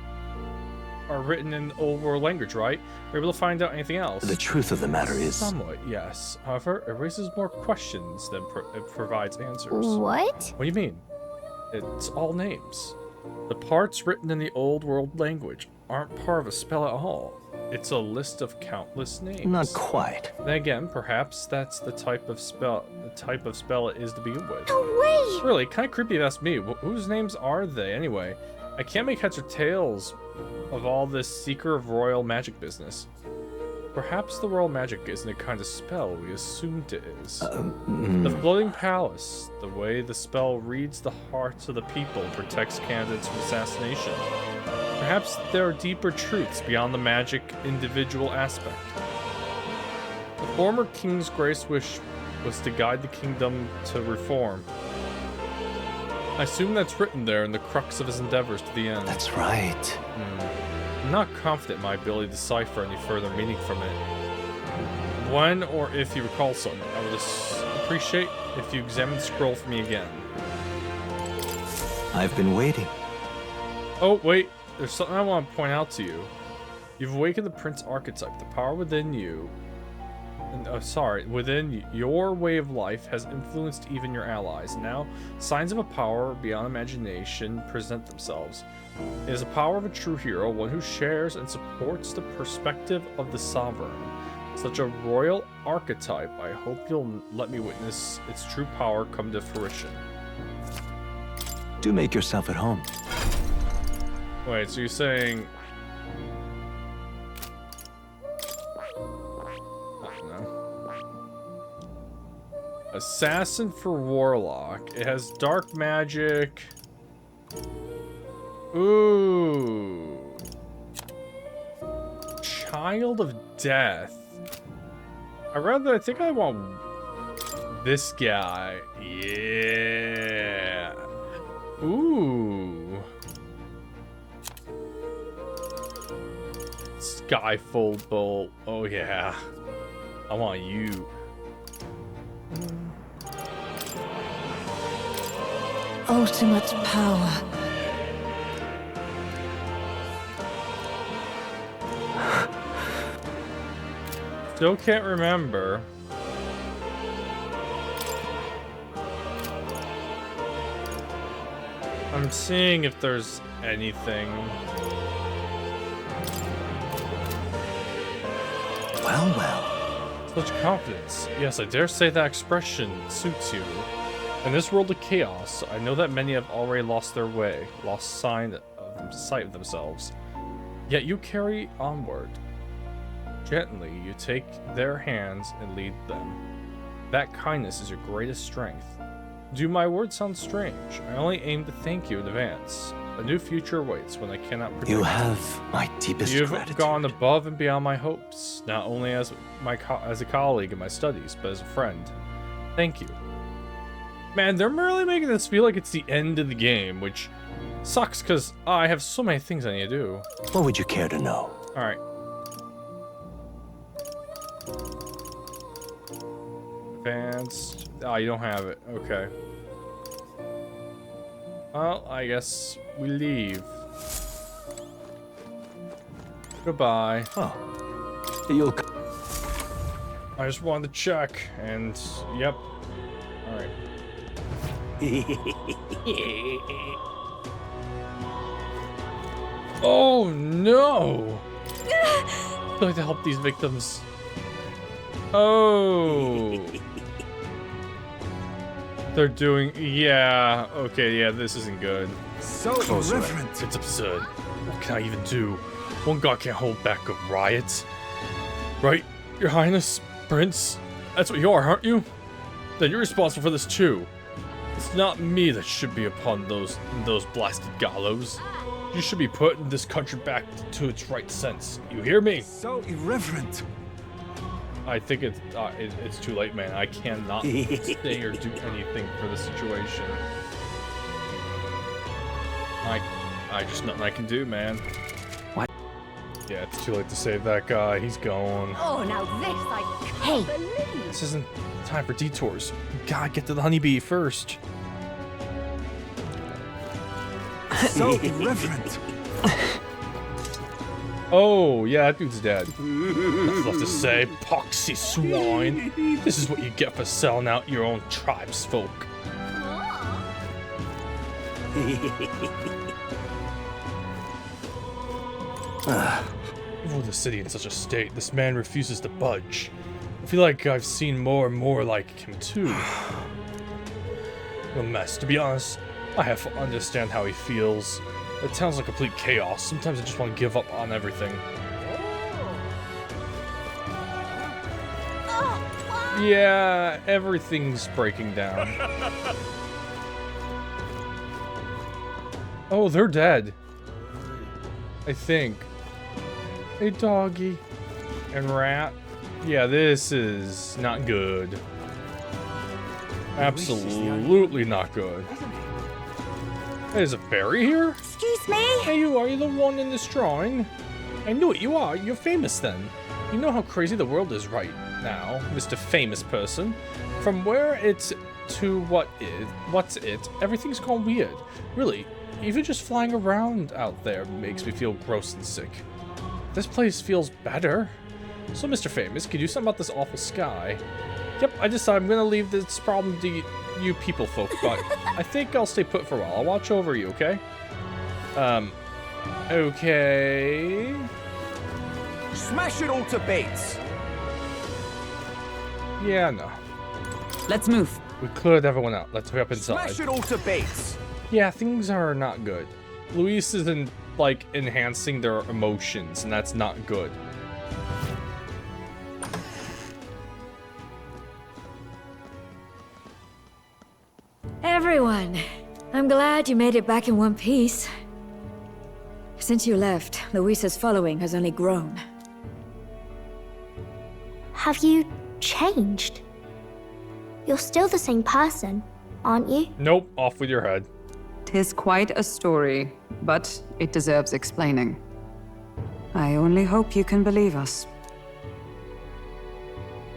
are written in old world language, right? We're able to find out anything else. The truth of the matter is... Somewhat, yes. However, it raises more questions than it provides answers. What? What do you mean? It's all names. The parts written in the old world language aren't part of a spell at all. It's a list of countless names. Not quite. Then again, perhaps that's the type of spell it is to begin with. No way! Really, kind of creepy if that's me. Whose names are they anyway? I can't make heads or tails of all this Seeker of Royal Magic business. Perhaps the Royal Magic isn't a kind of spell we assumed it is. The Floating Palace, the way the spell reads the hearts of the people, protects candidates from assassination. Perhaps there are deeper truths beyond the magic individual aspect. The former king's greatest wish was to guide the kingdom to reform. I assume that's written there in the crux of his endeavors to the end. That's right. I'm not confident in my ability to decipher any further meaning from it. When or if you recall something, I would appreciate if you examine the scroll for me again. I've been waiting. Oh, wait. There's something I want to point out to you. You've awakened the Prince archetype. The power within you... within your way of life has influenced even your allies. Now, signs of a power beyond imagination present themselves. It is the power of a true hero, one who shares and supports the perspective of the sovereign. Such a royal archetype, I hope you'll let me witness its true power come to fruition. Do make yourself at home. Wait, so you're saying... Assassin for Warlock. It has dark magic. Ooh. Child of Death. I think I want this guy. Yeah. Ooh. Skyfold Bolt. Oh yeah. I want you. Ultimate power. Still can't remember. I'm seeing if there's anything. Well, well. Such confidence. Yes, I dare say that expression suits you. In this world of chaos, I know that many have already lost their way, lost sight of themselves. Yet you carry onward. Gently, you take their hands and lead them. That kindness is your greatest strength. Do my words sound strange? I only aim to thank you in advance. A new future awaits when I cannot predict. You have my deepest gratitude. You've gone above and beyond my hopes, not only as a colleague in my studies, but as a friend. Thank you. Man, they're really making this feel like it's the end of the game, which sucks because I have so many things I need to do. What would you care to know? Alright. Advanced, Oh, you don't have it. Okay. Well, I guess we leave. Goodbye. Oh. You'll... I just wanted to check, and yep. Alright. Oh no! I like to help these victims. Oh. They're doing, yeah, okay, yeah, this isn't good. So irreverent. It's absurd. What can I even do? One god can't hold back a riot. Right, Your Highness, Prince? That's what you are, aren't you? Then you're responsible for this too. It's not me that should be upon those blasted gallows. You should be putting this country back to its right sense. You hear me? So irreverent. I think it's too late, man. I cannot stay or do anything for the situation. I just nothing I can do, man. What? Yeah, it's too late to save that guy. He's gone. Oh, now this I can't believe. This isn't time for detours. We gotta get to the honeybee first. So irreverent. Oh, yeah, that dude's dead. Nothing left to say, poxy swine. This is what you get for selling out your own tribesfolk. Even with the city in such a state, this man refuses to budge. I feel like I've seen more and more like him too. A mess, to be honest. I have to understand how he feels. It sounds like complete chaos. Sometimes I just want to give up on everything. Yeah, everything's breaking down. Oh, they're dead. I think. Hey, doggy. And rat. Yeah, this is not good. Absolutely not good. There's a fairy here? Excuse me? Hey, are you the one in this drawing? I knew it, you are. You're famous then. You know how crazy the world is right now, Mr. Famous Person. From where it's to what's it, everything's gone weird. Really, even just flying around out there makes me feel gross and sick. This place feels better. So, Mr. Famous, could you do something about this awful sky? Yep, I decided I'm gonna leave this problem to you people folk, but I think I'll stay put for a while. I'll watch over you, okay? Okay. Smash it all to bits. Yeah, no. Let's move. We cleared everyone out. Let's hurry up inside. Smash it all to bits. Yeah, things are not good. Luis isn't, like, enhancing their emotions, and that's not good. Everyone, I'm glad you made it back in one piece. Since you left, Luisa's following has only grown. Have you changed? You're still the same person, aren't you? Nope, off with your head. 'Tis quite a story, but it deserves explaining. I only hope you can believe us.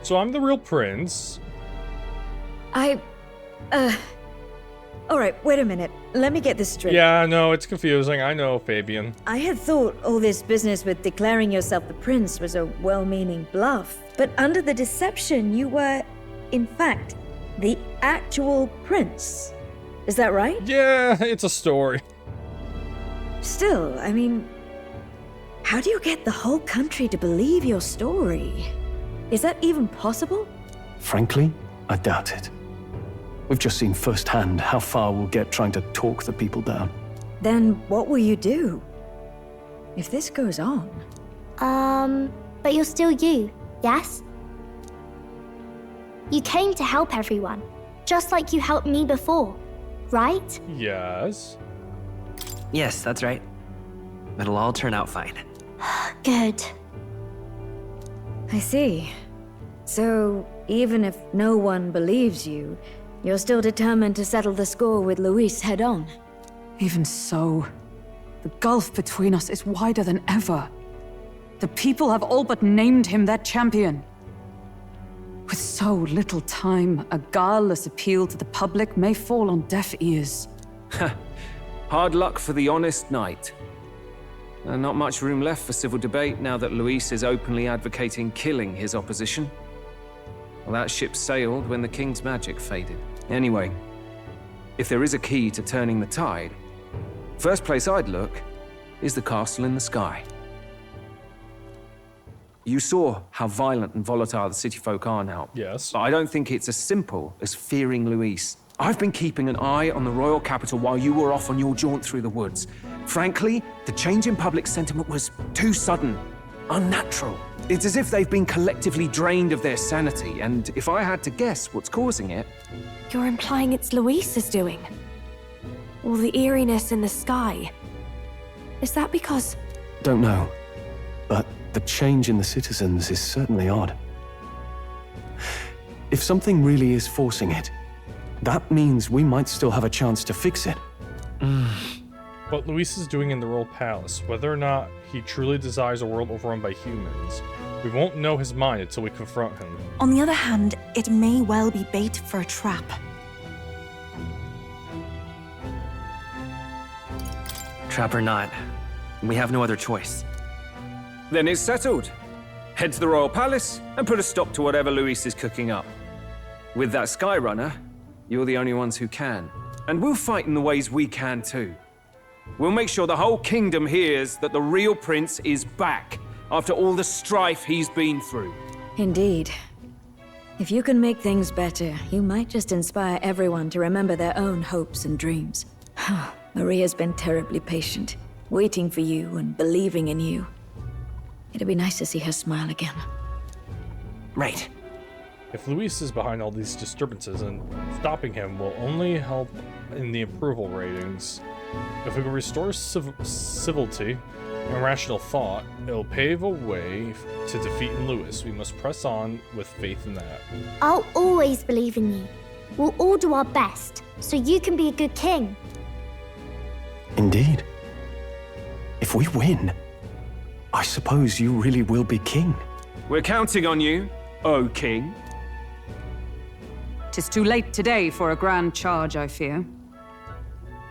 So I'm the real prince. Alright, wait a minute. Let me get this straight. Yeah, no, it's confusing. I know, Fabian. I had thought all this business with declaring yourself the prince was a well-meaning bluff, but under the deception, you were, in fact, the actual prince. Is that right? Yeah, it's a story. Still, I mean, how do you get the whole country to believe your story? Is that even possible? Frankly, I doubt it. We've just seen firsthand how far we'll get trying to talk the people down. Then what will you do? If this goes on... But you're still you, yes? You came to help everyone, just like you helped me before, right? Yes. Yes, that's right. It'll all turn out fine. Good. I see. So, even if no one believes you, you're still determined to settle the score with Luis head-on? Even so, the gulf between us is wider than ever. The people have all but named him their champion. With so little time, a guileless appeal to the public may fall on deaf ears. Hard luck for the honest knight. And not much room left for civil debate now that Luis is openly advocating killing his opposition. Well, that ship sailed when the king's magic faded. Anyway, if there is a key to turning the tide, first place I'd look is the castle in the sky. You saw how violent and volatile the city folk are now. Yes. But I don't think it's as simple as fearing Luis. I've been keeping an eye on the royal capital while you were off on your jaunt through the woods. Frankly, the change in public sentiment was too sudden, unnatural. It's as if they've been collectively drained of their sanity, and if I had to guess what's causing it... You're implying it's Luis's doing? All the eeriness in the sky. Is that because... Don't know, but the change in the citizens is certainly odd. If something really is forcing it, that means we might still have a chance to fix it. What Luis is doing in the royal palace, whether or not he truly desires a world overrun by humans, we won't know his mind until we confront him. On the other hand, it may well be bait for a trap. Trap or not, we have no other choice. Then it's settled. Head to the royal palace and put a stop to whatever Luis is cooking up. With that Skyrunner, you're the only ones who can. And we'll fight in the ways we can too. We'll make sure the whole kingdom hears that the real prince is back after all the strife he's been through. Indeed. If you can make things better, you might just inspire everyone to remember their own hopes and dreams. Maria's been terribly patient, waiting for you and believing in you. It'd be nice to see her smile again. Right. If Luis is behind all these disturbances, and stopping him will only help in the approval ratings. If we can restore civility and rational thought, it'll pave a way to defeating Luis. We must press on with faith in that. I'll always believe in you. We'll all do our best, so you can be a good king. Indeed. If we win, I suppose you really will be king. We're counting on you, O king. 'Tis too late today for a grand charge, I fear.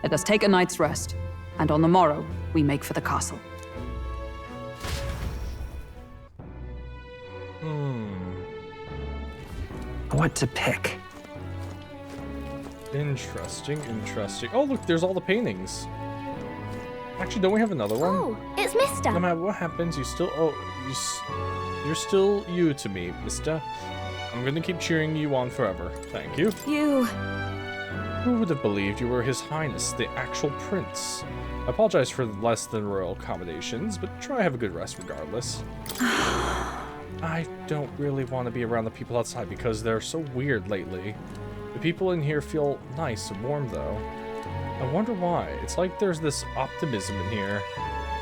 Let us take a night's rest, and on the morrow, we make for the castle. What to pick? Interesting. Oh, look, there's all the paintings. Actually, don't we have another one? Oh, it's Mister. No matter what happens, you still... you're still you to me, Mister. I'm gonna keep cheering you on forever. Thank you. You... Who would have believed you were His Highness, the actual prince? I apologize for the less than royal accommodations, but try to have a good rest regardless. I don't really want to be around the people outside because they're so weird lately. The people in here feel nice and warm, though. I wonder why. It's like there's this optimism in here.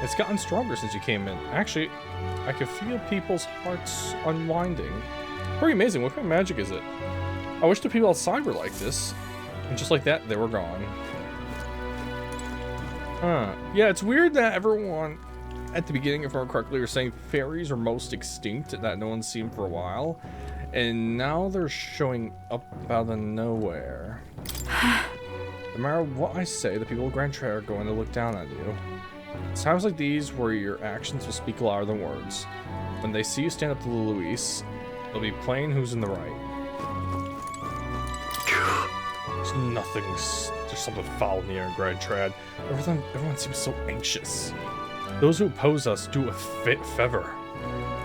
It's gotten stronger since you came in. Actually, I can feel people's hearts unwinding. Pretty amazing. What kind of magic is it? I wish the people outside were like this. And just like that, they were gone. Yeah, it's weird that everyone at the beginning, if I remember correctly, were saying fairies are most extinct, that no one's seen for a while. And now they're showing up out of nowhere. No matter what I say, the people of Grand Trail are going to look down on you. It's times like these where your actions will speak louder than words. When they see you stand up to Luis, they'll be plain who's in the right. There's something foul in the air in Grand Trad. Everyone seems so anxious. Those who oppose us do a favor,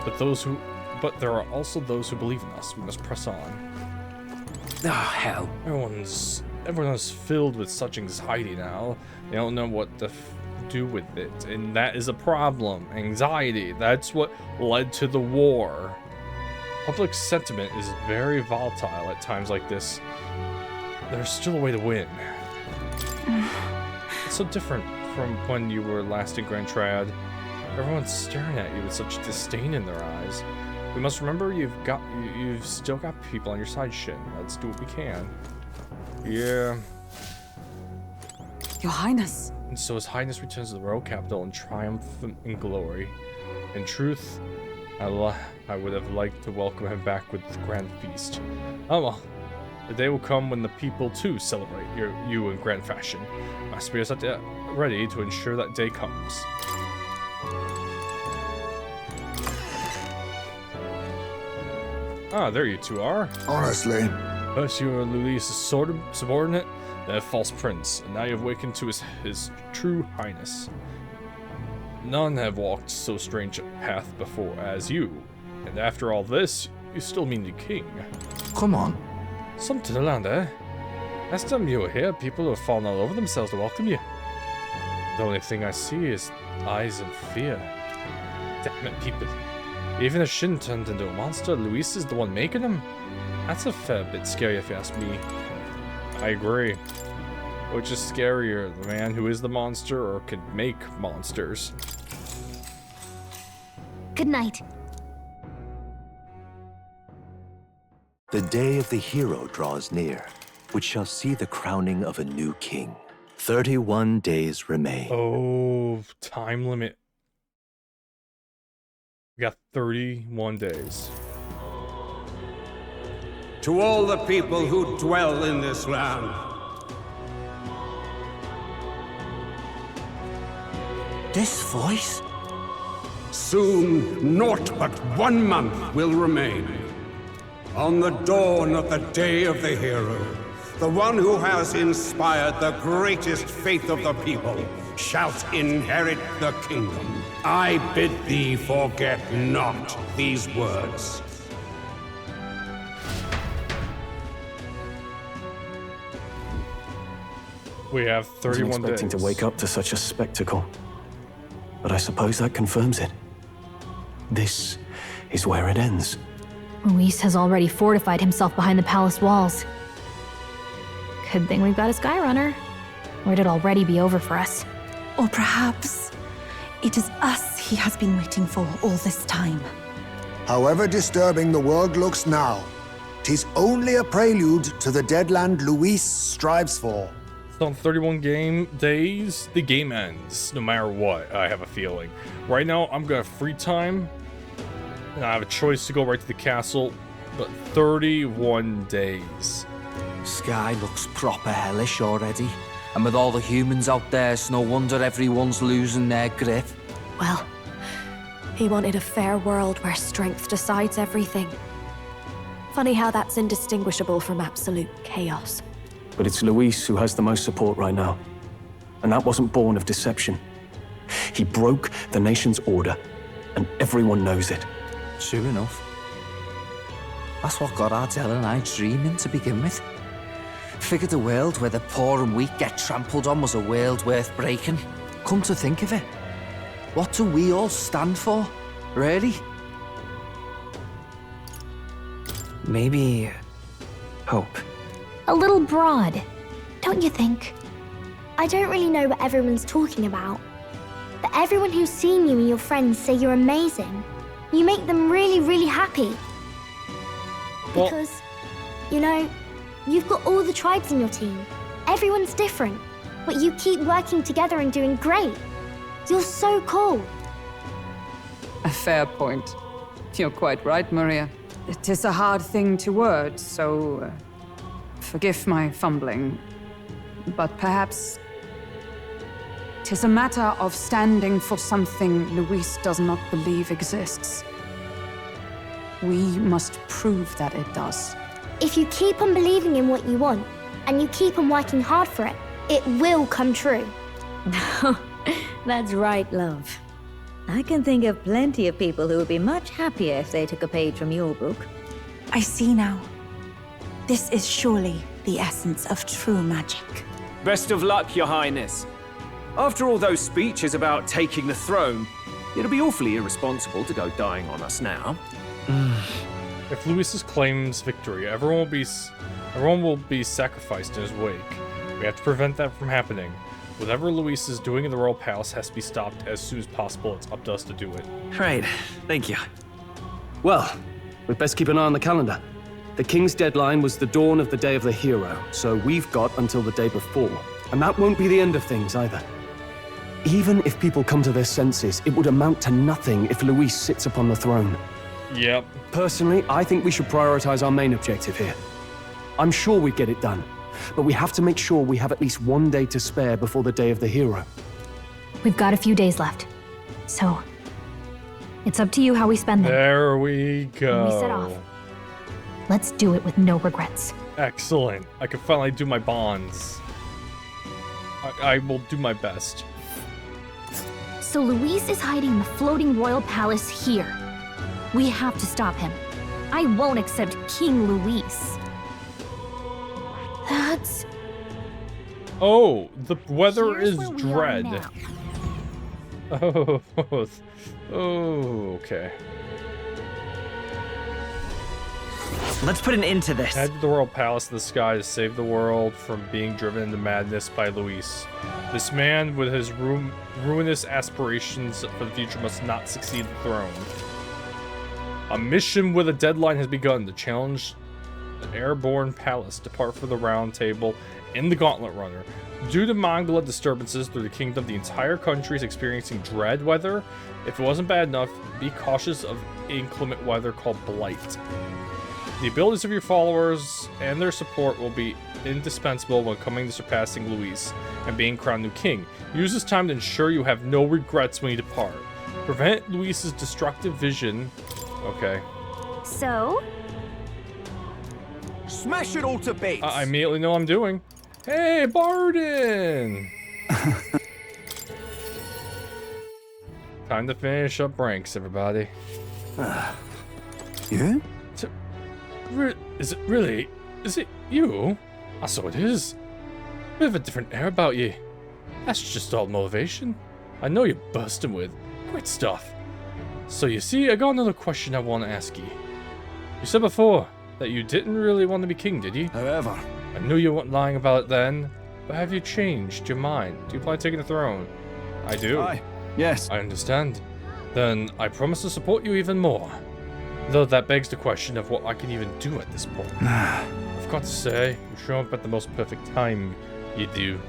but there are also those who believe in us. We must press on. Oh, hell. Everyone is filled with such anxiety now. They don't know what to do with it, and that is a problem. Anxiety. That's what led to the war. Public sentiment is very volatile at times like this. There's still a way to win. It's so different from when you were last in Grand Trad. Everyone's staring at you with such disdain in their eyes. We must remember you've still got people on your side, Shin. Let's do what we can. Yeah. Your Highness. And so His Highness returns to the royal capital in triumph and glory. In truth, I would have liked to welcome him back with the grand feast. Oh well. The day will come when the people too celebrate you in grand fashion. My spirits are ready to ensure that day comes. Ah, there you two are. Honestly. First you are Louis' subordinate, then a false prince, and now you have awakened to his true highness. None have walked so strange a path before as you, and after all this, you still mean the king. Come on. Something around there. Last time you were here, people have fallen all over themselves to welcome you. The only thing I see is eyes of fear. Damn it, people. Even if Shin turned into a monster, Luis is the one making him? That's a fair bit scary if you ask me. I agree. Which is scarier, the man who is the monster or could make monsters? Good night. The day of the hero draws near, which shall see the crowning of a new king. 31 days remain. Oh, time limit. We got 31 days. To all the people who dwell in this land, this voice? Soon, naught but 1 month will remain. On the dawn of the day of the hero, the one who has inspired the greatest faith of the people shalt inherit the kingdom. I bid thee forget not these words. We have 31 days. I wasn't expecting to wake up to such a spectacle, but I suppose that confirms it. This is where it ends. Luis has already fortified himself behind the palace walls. Good thing we've got a Skyrunner, or it'd already be over for us. Or perhaps it is us he has been waiting for all this time. However disturbing the world looks now, 'tis only a prelude to the deadland Luis strives for. So on 31 days, the game ends, no matter what, I have a feeling. Right now, I'm gonna have free time, and I have a choice to go right to the castle, but 31 days. Sky looks proper hellish already. And with all the humans out there, it's no wonder everyone's losing their grip. Well, he wanted a fair world where strength decides everything. Funny how that's indistinguishable from absolute chaos. But it's Luis who has the most support right now. And that wasn't born of deception. He broke the nation's order, and everyone knows it. True enough. That's what got Ardell and I dreaming to begin with. Figured a world where the poor and weak get trampled on was a world worth breaking. Come to think of it, what do we all stand for, really? Maybe hope. A little broad, don't you think? I don't really know what everyone's talking about, but everyone who's seen you and your friends say you're amazing. You make them really, really happy. Because, you know, you've got all the tribes in your team. Everyone's different, but you keep working together and doing great. You're so cool. A fair point. You're quite right, Maria. It is a hard thing to word, so forgive my fumbling. But perhaps it is a matter of standing for something Luis does not believe exists. We must prove that it does. If you keep on believing in what you want, and you keep on working hard for it, it will come true. That's right, love. I can think of plenty of people who would be much happier if they took a page from your book. I see now. This is surely the essence of true magic. Best of luck, Your Highness. After all those speeches about taking the throne, it'll be awfully irresponsible to go dying on us now. If Luis claims victory, everyone will be sacrificed in his wake. We have to prevent that from happening. Whatever Luis is doing in the royal palace has to be stopped as soon as possible. It's up to us to do it. Right, thank you. Well, we'd best keep an eye on the calendar. The king's deadline was the dawn of the day of the hero, so we've got until the day before. And that won't be the end of things either. Even if people come to their senses, it would amount to nothing if Luis sits upon the throne. Yep. Personally, I think we should prioritize our main objective here. I'm sure we'd get it done, but we have to make sure we have at least one day to spare before the Day of the Hero. We've got a few days left, so it's up to you how we spend them. There we go. When we set off, let's do it with no regrets. Excellent. I can finally do my bonds. I will do my best. So Luis is hiding in the floating royal palace here. We have to stop him. I won't accept King Luis. That's... Oh, the weather Here's is where we are dread. now. Oh, okay. Let's put an end to this. Head to the royal palace in the sky to save the world from being driven into madness by Luis. This man, with his ruinous aspirations for the future, must not succeed the throne. A mission with a deadline has begun to challenge the airborne palace. Depart for the round table in the Gauntlet Runner. Due to Mongol disturbances through the kingdom, the entire country is experiencing dread weather. If it wasn't bad enough, be cautious of inclement weather called Blight. The abilities of your followers and their support will be indispensable when coming to surpassing Luis and being crowned new king. Use this time to ensure you have no regrets when you depart. Prevent Luis's destructive vision. Okay. So? Smash it all to bits! I immediately know what I'm doing. Hey, Barden! Time to finish up ranks, everybody. You? Is it really? Is it you? So it is. Bit of a different air about you. That's just all motivation. I know you're bursting with great stuff. So you see, I got another question I want to ask you. You said before that you didn't really want to be king, did you? However, I knew you weren't lying about it then, but have you changed your mind? Do you plan on taking the throne? I do. Yes. I understand. Then I promise to support you even more. Though that begs the question of what I can even do at this point. I've got to say, you show up at the most perfect time, you do.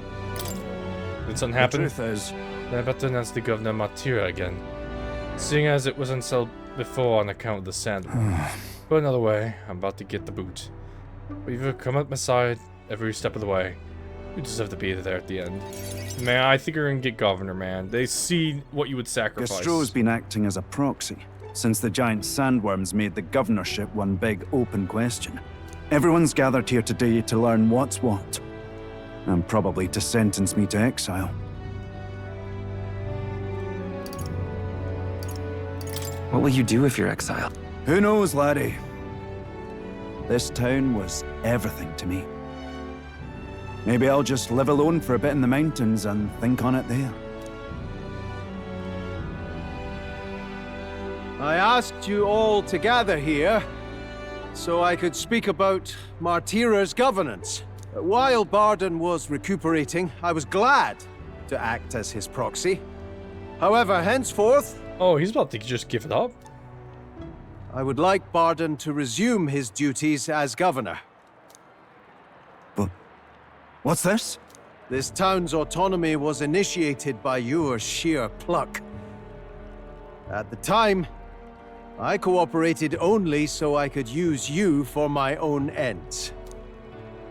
Did something happen? The truth is, Then I better announce the Governor Martira again. Seeing as it was unsettled before on account of the sandworm. But another way, I'm about to get the boot. But you've come at my side every step of the way. You deserve to be there at the end. Man, I think you're gonna get Governor, man. They see what you would sacrifice. Gastro's been acting as a proxy since the giant sandworms made the governorship one big open question. Everyone's gathered here today to learn what's what, and probably to sentence me to exile. What will you do if you're exiled? Who knows, laddie? This town was everything to me. Maybe I'll just live alone for a bit in the mountains and think on it there. I asked you all to gather here so I could speak about Martira's governance. While Barden was recuperating, I was glad to act as his proxy. However, henceforth... Oh, he's about to just give it up? I would like Barden to resume his duties as governor. But what's this? This town's autonomy was initiated by your sheer pluck. At the time, I cooperated only so I could use you for my own ends.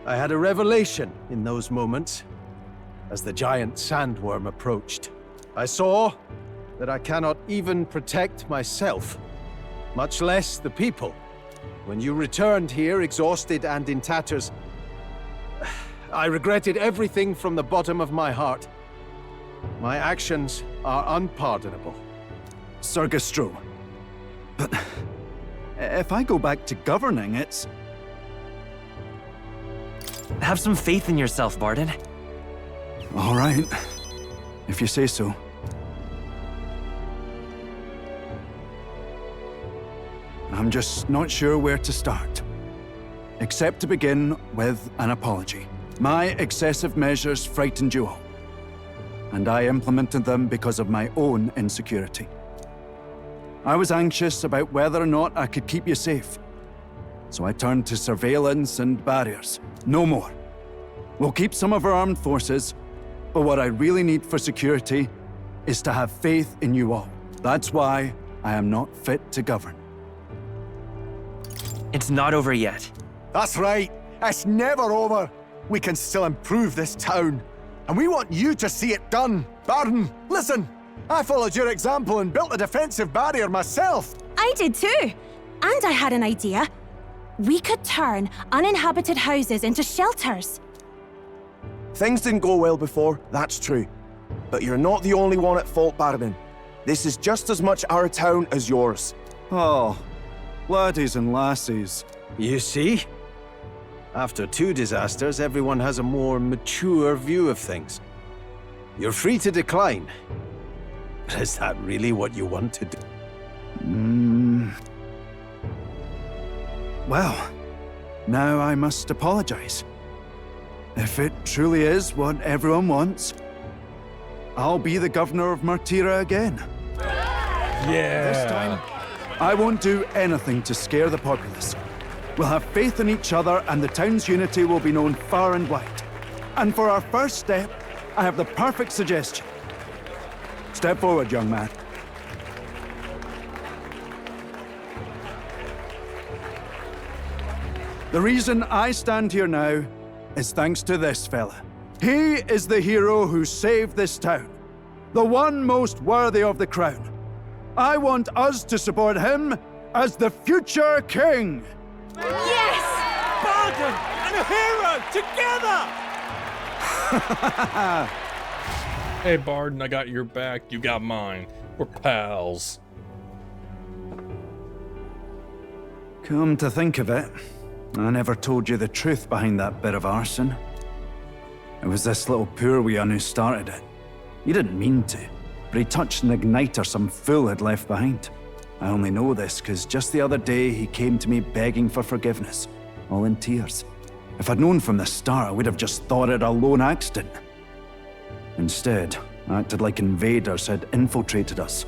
I had a revelation in those moments as the giant sandworm approached. I saw that I cannot even protect myself, much less the people. When you returned here exhausted and in tatters, I regretted everything from the bottom of my heart. My actions are unpardonable. Sir Gastro, but if I go back to governing, it's... Have some faith in yourself, Barden. All right, if you say so. I'm just not sure where to start. Except to begin with an apology. My excessive measures frightened you all, and I implemented them because of my own insecurity. I was anxious about whether or not I could keep you safe, so I turned to surveillance and barriers. No more. We'll keep some of our armed forces, but what I really need for security is to have faith in you all. That's why I am not fit to govern. It's not over yet. That's right. It's never over. We can still improve this town. And we want you to see it done. Barden, listen. I followed your example and built a defensive barrier myself. I did too. And I had an idea. We could turn uninhabited houses into shelters. Things didn't go well before, that's true. But you're not the only one at fault, Barden. This is just as much our town as yours. Oh, laddies and lassies. You see? After 2 disasters, everyone has a more mature view of things. You're free to decline. But is that really what you want to do? Well, now I must apologize. If it truly is what everyone wants, I'll be the governor of Martira again. Yeah. This time, I won't do anything to scare the populace. We'll have faith in each other and the town's unity will be known far and wide. And for our first step, I have the perfect suggestion. Step forward, young man. The reason I stand here now is thanks to this fella. He is the hero who saved this town. The one most worthy of the crown. I want us to support him as the future king. Yes! Barden and a hero together! Hey, Barden, I got your back. You got mine. We're pals. Come to think of it, I never told you the truth behind that bit of arson. It was this little poor wee un who started it. He didn't mean to, but he touched an igniter some fool had left behind. I only know this because just the other day he came to me begging for forgiveness, all in tears. If I'd known from the start, I would have just thought it a lone accident. Instead, I acted like invaders had infiltrated us.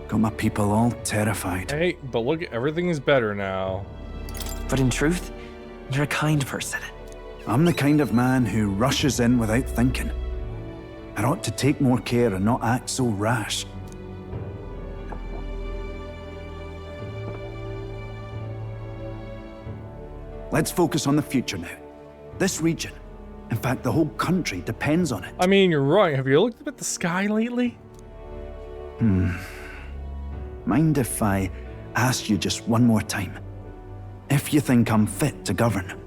Got my people all terrified. Hey, but look, everything is better now. But in truth, you're a kind person. I'm the kind of man who rushes in without thinking. I ought to take more care and not act so rash. Let's focus on the future now. This region, in fact, the whole country depends on it. I mean, you're right. Have you looked up at the sky lately? Mind if I ask you just one more time? If you think I'm fit to govern.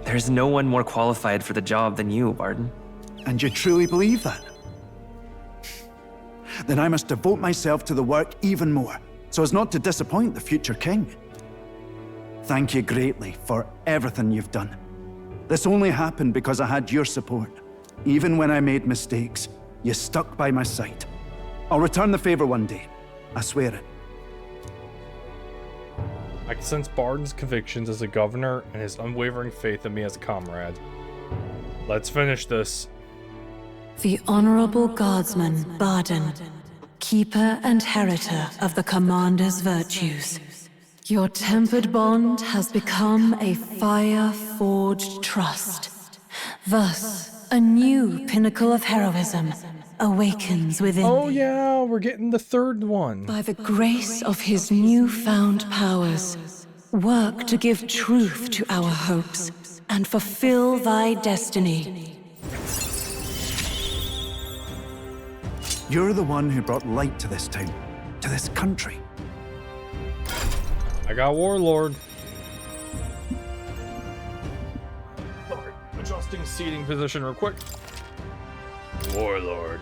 There's no one more qualified for the job than you, Barden. And you truly believe that? Then I must devote myself to the work even more, so as not to disappoint the future king. Thank you greatly for everything you've done. This only happened because I had your support. Even when I made mistakes, you stuck by my side. I'll return the favor one day. I swear it. I can sense Barden's convictions as a governor and his unwavering faith in me as a comrade. Let's finish this. The Honorable Guardsman, Barden, keeper and heriter of the Commander's virtues. Your tempered bond has become a fire-forged trust. Thus, a new pinnacle of heroism awakens within Oh thee. yeah, we're getting the third one. By the grace of his newfound powers, work to give truth to our hopes and fulfill thy destiny. You're the one who brought light to this town, to this country. I got Warlord. Sorry, adjusting seating position real quick. Warlord.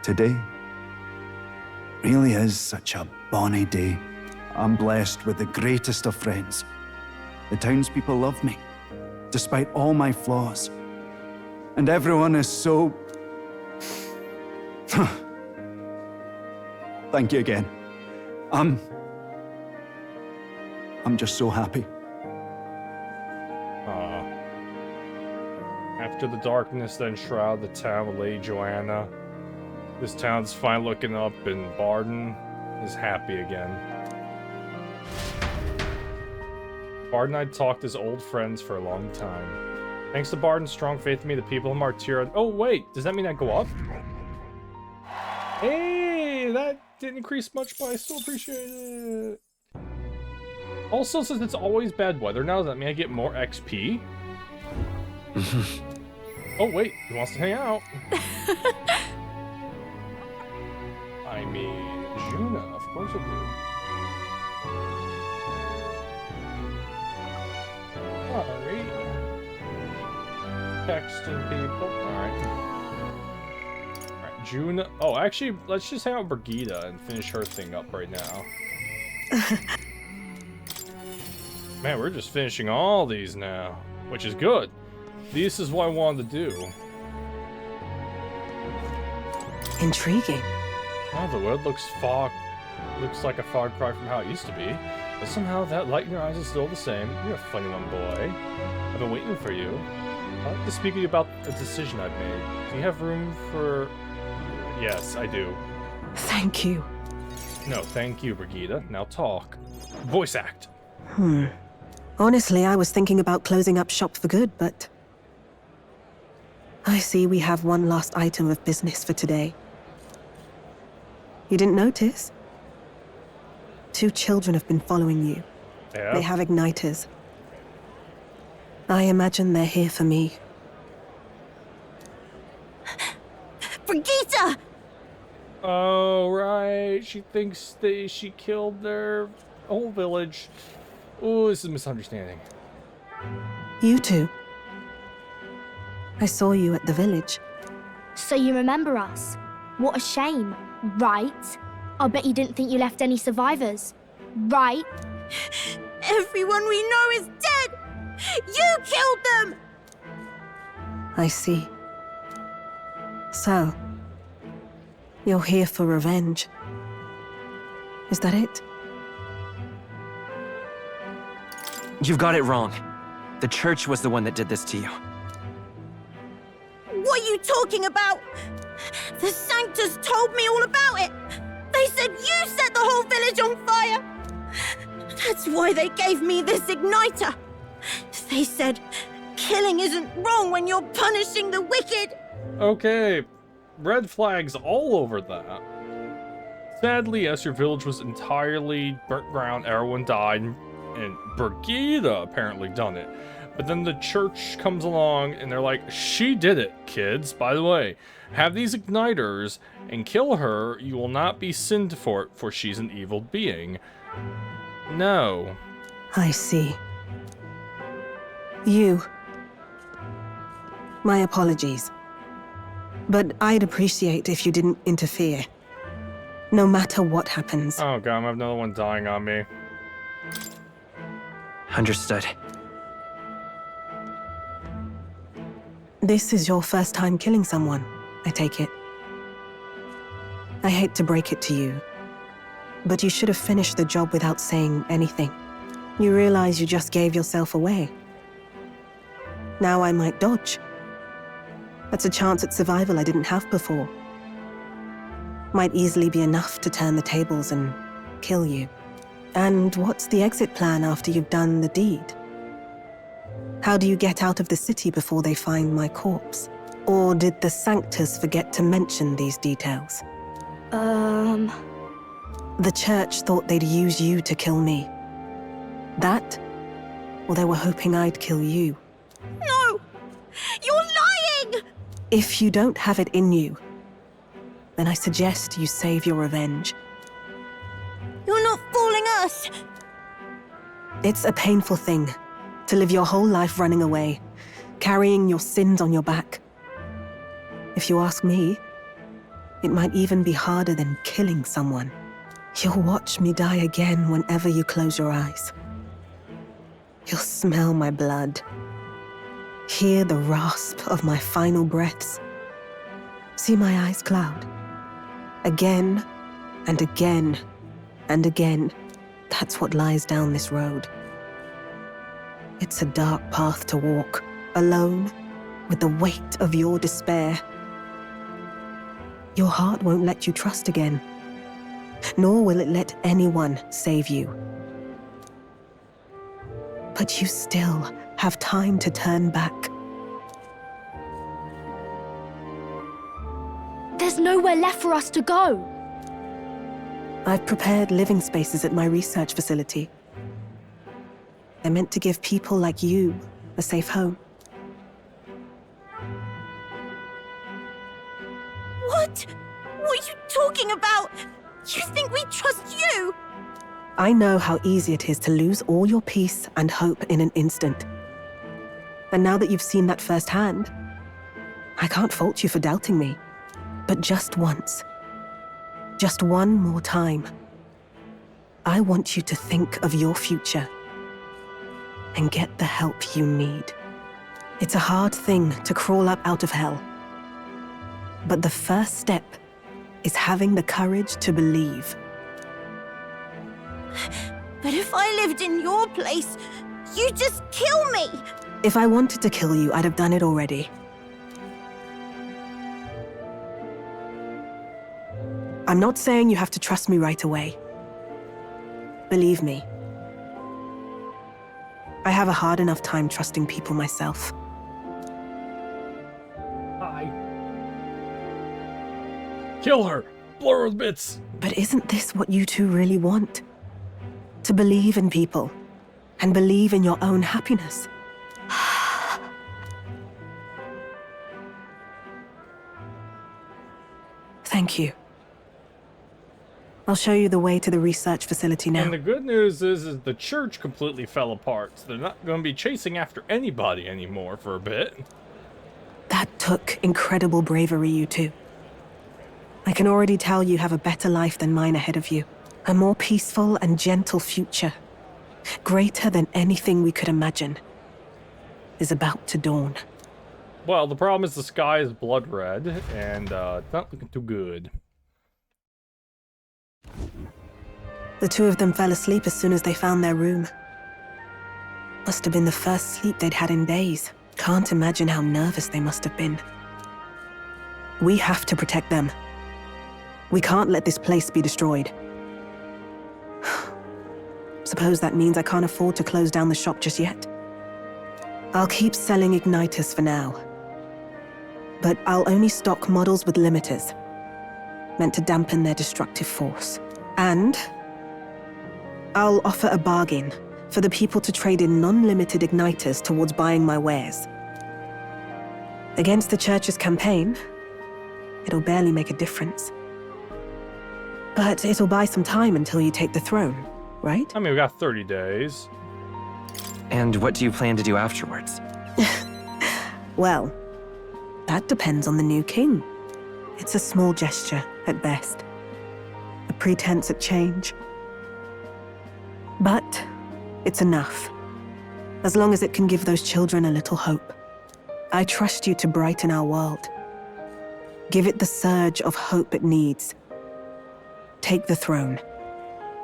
Today really is such a bonny day. I'm blessed with the greatest of friends. The townspeople love me, despite all my flaws. And everyone is so... Thank you again. I'm just so happy. After the darkness that enshrouded the town of Lady Joanna, this town's finally looking up in Barden. is happy again. Bard and I talked as old friends for a long time. Thanks to Bard and strong faith in me, the people of Martyr... Oh, wait! Does that mean I go up? Hey! That didn't increase much, but I still appreciate it. Also, since it's always bad weather now, does that mean I get more XP? Oh, wait. He wants to hang out. I mean, Juna, of course I do. Alright. Texting people. Alright. Alright, Juna. Oh, actually, let's just hang out with Brigida and finish her thing up right now. Man, we're just finishing all these now, which is good. This is what I wanted to do. Intriguing. Oh, the world looks like a far cry from how it used to be. But somehow that light in your eyes is still the same. You're a funny one, boy. I've been waiting for you. I'd like to speak to you about a decision I've made. Do you have room for... Yes, I do. Thank you. No, thank you, Brigida. Now talk. Voice act. Honestly, I was thinking about closing up shop for good, but... I see we have one last item of business for today. You didn't notice? 2 children have been following you. Yeah? They have igniters. I imagine they're here for me. Brigitte! Oh, right. She thinks she killed their whole village. Oh, this is a misunderstanding. You two. I saw you at the village. So you remember us? What a shame, right? I'll bet you didn't think you left any survivors, right? Everyone we know is dead! You killed them! I see. So, you're here for revenge. Is that it? You've got it wrong. The church was the one that did this to you. What are you talking about? The Sanctus told me all about it! They said you set the whole village on fire! That's why they gave me this igniter! They said, killing isn't wrong when you're punishing the wicked! Okay, red flags all over that. Sadly, yes, your village was entirely burnt ground, everyone died, and Brigida apparently done it. But then the church comes along and they're like, she did it, kids. By the way, have these igniters and kill her. You will not be sinned for it, for she's an evil being. No. I see. You. My apologies. But I'd appreciate if you didn't interfere. No matter what happens. Oh god, I have another one dying on me. Understood. This is your first time killing someone, I take it. I hate to break it to you, but you should have finished the job without saying anything. You realize you just gave yourself away. Now I might dodge. That's a chance at survival I didn't have before. Might easily be enough to turn the tables and kill you. And what's the exit plan after you've done the deed? How do you get out of the city before they find my corpse? Or did the Sanctus forget to mention these details? The church thought they'd use you to kill me. That? Or they were hoping I'd kill you? No! You're lying! If you don't have it in you, then I suggest you save your revenge. You're not fooling us! It's a painful thing to live your whole life running away, carrying your sins on your back. If you ask me, it might even be harder than killing someone. You'll watch me die again whenever you close your eyes. You'll smell my blood, hear the rasp of my final breaths, see my eyes cloud. Again and again and again, that's what lies down this road. It's a dark path to walk, alone, with the weight of your despair. Your heart won't let you trust again. nor will it let anyone save you. But you still have time to turn back. There's nowhere left for us to go. I've prepared living spaces at my research facility. They're meant to give people like you a safe home. What? What are you talking about? You think we trust you? I know how easy it is to lose all your peace and hope in an instant. And now that you've seen that firsthand, I can't fault you for doubting me. But just once, just one more time, I want you to think of your future and get the help you need. It's a hard thing to crawl up out of hell. But the first step is having the courage to believe. But if I lived in your place, you'd just kill me! If I wanted to kill you, I'd have done it already. I'm not saying you have to trust me right away. Believe me, I have a hard enough time trusting people myself. Hi. Kill her! Blow her to bits! But isn't this what you two really want? To believe in people, and believe in your own happiness. Thank you. I'll show you the way to the research facility now. And the good news is the church completely fell apart, so they're not going to be chasing after anybody anymore for a bit. That took incredible bravery, you two. I can already tell you have a better life than mine ahead of you. A more peaceful and gentle future, greater than anything we could imagine, is about to dawn. Well, the problem is the sky is blood red, and it's not looking too good. The two of them fell asleep as soon as they found their room. Must have been the first sleep they'd had in days. Can't imagine how nervous they must have been. We have to protect them. We can't let this place be destroyed. Suppose that means I can't afford to close down the shop just yet. I'll keep selling igniters for now. But I'll only stock models with limiters, meant to dampen their destructive force. And I'll offer a bargain for the people to trade in non-limited igniters towards buying my wares. Against the church's campaign, it'll barely make a difference. But it'll buy some time until you take the throne, right? I mean, we got 30 days. And what do you plan to do afterwards? Well, that depends on the new king. It's a small gesture, at best. A pretense at change. But it's enough. As long as it can give those children a little hope. I trust you to brighten our world. Give it the surge of hope it needs. Take the throne,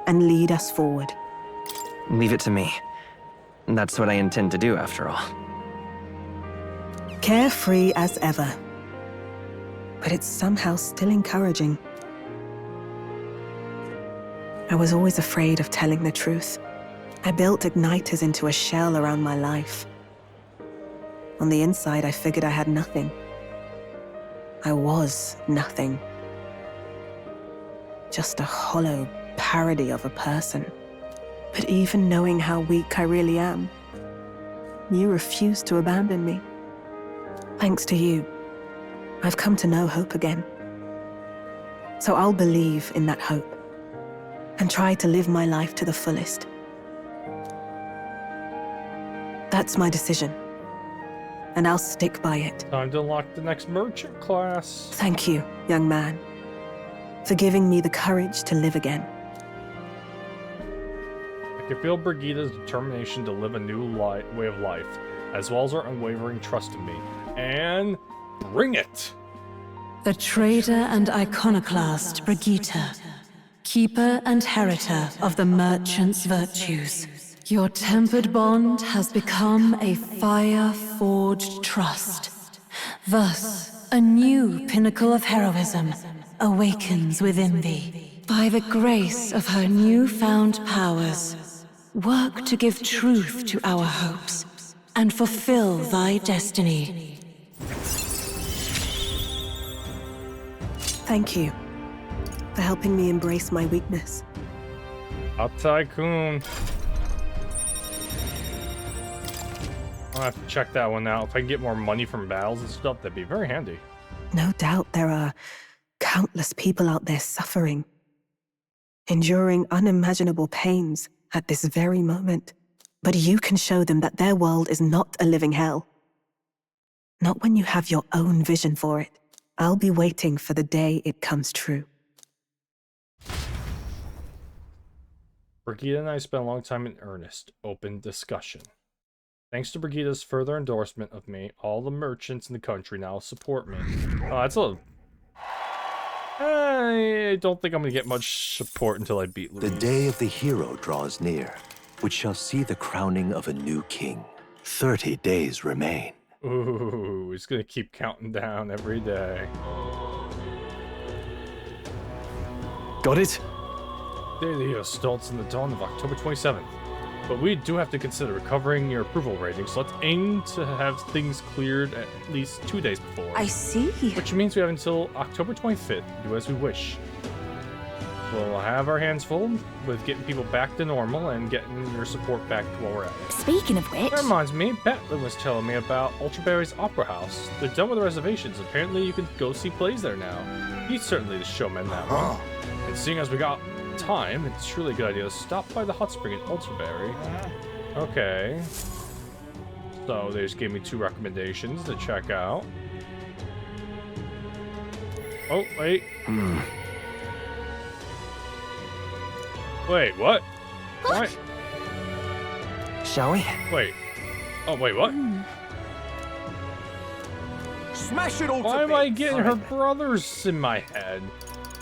and lead us forward. Leave it to me. That's what I intend to do, after all. Carefree as ever. But it's somehow still encouraging. I was always afraid of telling the truth. I built igniters into a shell around my life. On the inside, I figured I had nothing. I was nothing. Just a hollow parody of a person. But even knowing how weak I really am, you refused to abandon me. Thanks to you, I've come to know hope again. So I'll believe in that hope and try to live my life to the fullest. That's my decision, and I'll stick by it. Time to unlock the next merchant class. Thank you, young man, for giving me the courage to live again. I can feel Brigida's determination to live a new way of life, as well as her unwavering trust in me. And bring it! The traitor and iconoclast Brigitta, keeper and heritor of the merchant's virtues. Your tempered bond has become a fire-forged trust. Thus, a new pinnacle of heroism awakens within thee. By the grace of her newfound powers, work to give truth to our hopes and fulfill thy destiny. Thank you for helping me embrace my weakness. A tycoon. I'll have to check that one out. If I can get more money from battles and stuff, that'd be very handy. No doubt there are countless people out there suffering, enduring unimaginable pains at this very moment. But you can show them that their world is not a living hell. Not when you have your own vision for it. I'll be waiting for the day it comes true. Brigida and I spent a long time in earnest, open discussion. Thanks to Brigida's further endorsement of me, all the merchants in the country now support me. Oh, that's a... I don't think I'm gonna get much support until I beat Louise. The day of the hero draws near, which shall see the crowning of a new king. 30 days remain. Ooh, he's gonna keep counting down every day. Got it? Day of the hero starts in the dawn of October 27th. But we do have to consider recovering your approval rating, so let's aim to have things cleared at least 2 days before. I see. Which means we have until October 25th to do as we wish. We'll have our hands full with getting people back to normal and getting your support back to where we're at. Speaking of which... That reminds me, Batlin was telling me about Ultraberry's Opera House. They're done with the reservations. Apparently you can go see plays there now. He's certainly the showman that one. And seeing as we got time, it's truly a good idea to stop by the hot spring in Ultraberry. Okay. So they just gave me 2 recommendations to check out. Oh, wait. Wait, what? What? Shall we? Wait. Oh, wait, what? Smash it all Why to am I bits. getting her brothers in my head?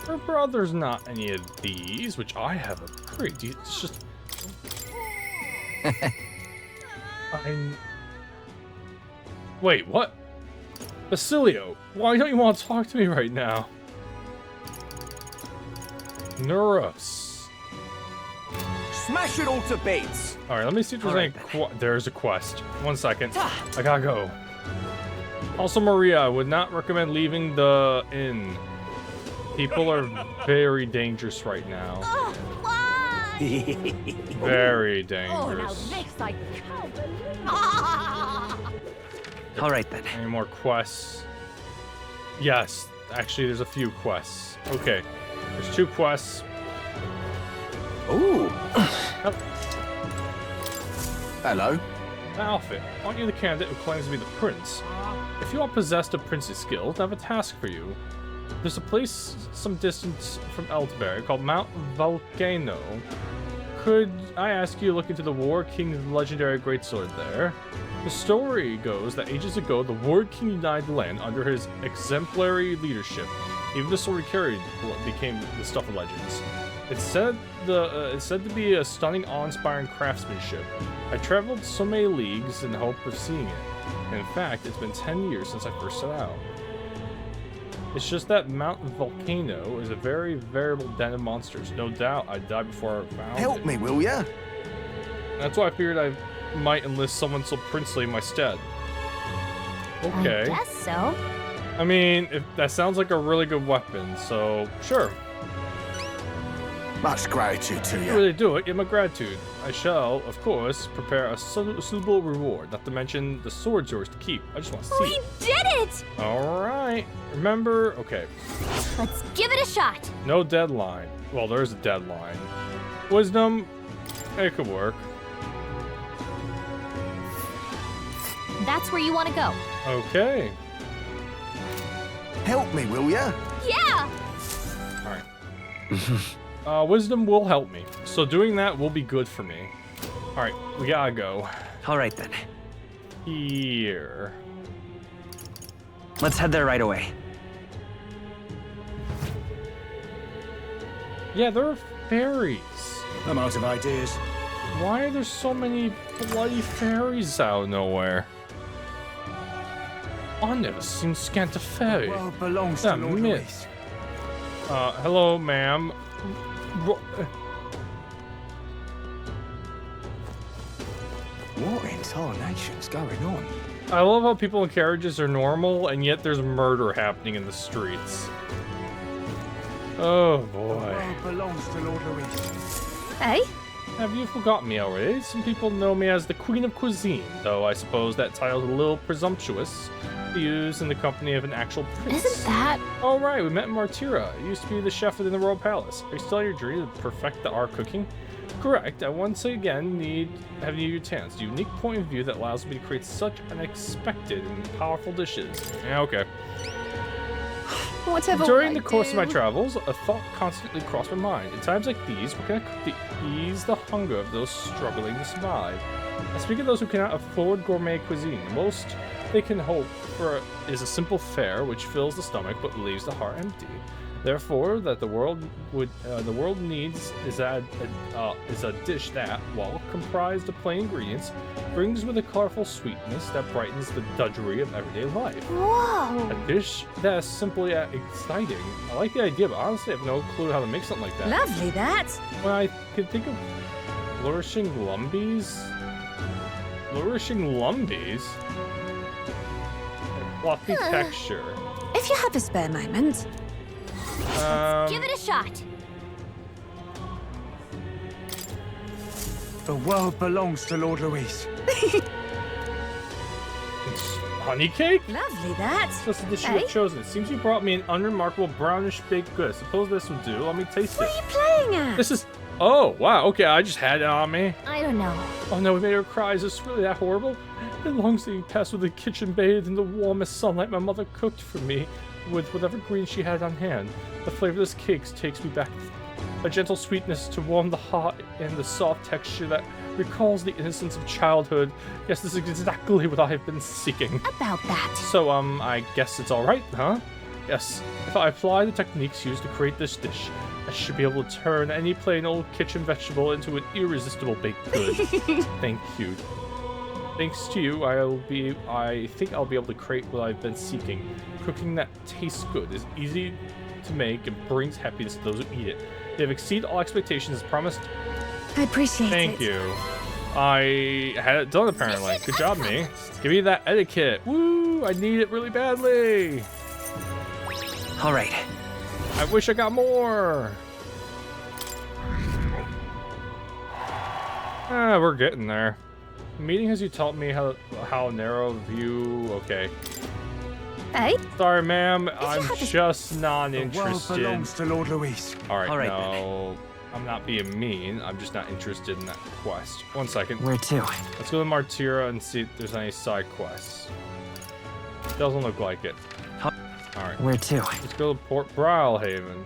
Her brother's not any of these, which I have a pretty... It's just... Wait, what? Basilio, why don't you want to talk to me right now? Neuros. Smash it all to bits. Alright, let me see if there's any... There's a quest. 1 second. I gotta go. Also, Maria, I would not recommend leaving the inn. People are very dangerous right now. Very dangerous. All right, then. Any more quests? Yes. Actually, there's a few quests. Okay. There's 2 quests. Ooh. Hello. Outfit. Aren't you the candidate who claims to be the prince? If you are possessed of princely skills, I have a task for you. There's a place some distance from Eltberry called Mount Volcano. Could I ask you to look into the War King's legendary greatsword there? The story goes that ages ago, the War King united the land under his exemplary leadership. Even the sword he carried became the stuff of legends. It's said to be a stunning, awe-inspiring craftsmanship. I traveled so many leagues in the hope of seeing it. And in fact, it's been 10 years since I first set out. It's just that Mount Volcano is a very variable den of monsters. No doubt I'd die before I found it. Help me, will ya? That's why I figured I might enlist someone so princely in my stead. Okay. I guess so. I mean, that sounds like a really good weapon, so sure. Much gratitude to If you. you really do it, give my gratitude. I shall, of course, prepare a suitable reward, not to mention the sword's yours to keep. I just want to see We it. did it! Alright. Remember, okay. Let's give it a shot. No deadline. Well, there is a deadline. Wisdom, it could work. That's where you want to go. Okay. Help me, will ya? Yeah! Alright. Wisdom will help me. So doing that will be good for me. Alright, we gotta go. Alright then. Here. Let's head there right away. Yeah, there are fairies. I'm out of ideas. Why are there so many bloody fairies out of nowhere? I never seen Scanta Fairy. Well, belongs That to Lord myth. Hello, ma'am. What in tarnation's going on? I love how people in carriages are normal, and yet there's murder happening in the streets. Oh boy. Belongs to Lord Louis. Hey? Have you forgotten me already? Some people know me as the Queen of Cuisine, though I suppose that title's a little presumptuous to use in the company of an actual prince. Isn't that? Oh right, we met in Martira. I used to be the chef within the royal palace. Are you still on your journey to perfect the art of cooking? Correct. I once again have your talents. A unique point of view that allows me to create such unexpected and powerful dishes. Yeah, okay. Whatever. During the course of my travels, a thought constantly crossed my mind. In times like these, what can I cook to ease the hunger of those struggling to survive? I speak of those who cannot afford gourmet cuisine. The most they can hope for is a simple fare which fills the stomach but leaves the heart empty. Therefore, that the world needs is a dish that, while comprised of plain ingredients, brings with a colorful sweetness that brightens the drudgery of everyday life. Whoa! A dish that is simply exciting. I like the idea, but honestly, I have no clue how to make something like that. Lovely, that. When I can think of flourishing lumbies, fluffy texture. If you have a spare moment. Give it a shot. The world belongs to Lord Louis. Honey cake? Lovely, that. That's the dish you have chosen. It seems you brought me an unremarkable brownish baked good. I suppose this would do. Let me taste it. What are you playing at? This is... Oh, wow. Okay, I just had it on me. I don't know. Oh no, we made her cry. Is this really that horrible? It longs to be passed with the kitchen bathed in the warmest sunlight my mother cooked for me with whatever greens she had on hand. The flavor of this cake takes me back. A gentle sweetness to warm the heart and the soft texture that recalls the innocence of childhood. Yes, this is exactly what I have been seeking. About that. So, I guess it's alright, huh? Yes, if I apply the techniques used to create this dish, I should be able to turn any plain old kitchen vegetable into an irresistible baked good. Thank you. Thanks to you, I think I'll be able to create what I've been seeking. Cooking that tastes good is easy to make and brings happiness to those who eat it. They have exceeded all expectations as promised. I appreciate it. Thank you. I had it done apparently. Good job, me. Give me that etiquette. Woo! I need it really badly. All right. I wish I got more. We're getting there. The meeting has you taught me how narrow view. Okay. Hey? Sorry, ma'am. I'm just not interested. The world belongs to Lord Louis. All right, no. I'm not being mean. I'm just not interested in that quest. 1 second. Where to? Let's go to Martira and see if there's any side quests. Doesn't look like it. All right. Where to? Let's go to Port Brawlhaven.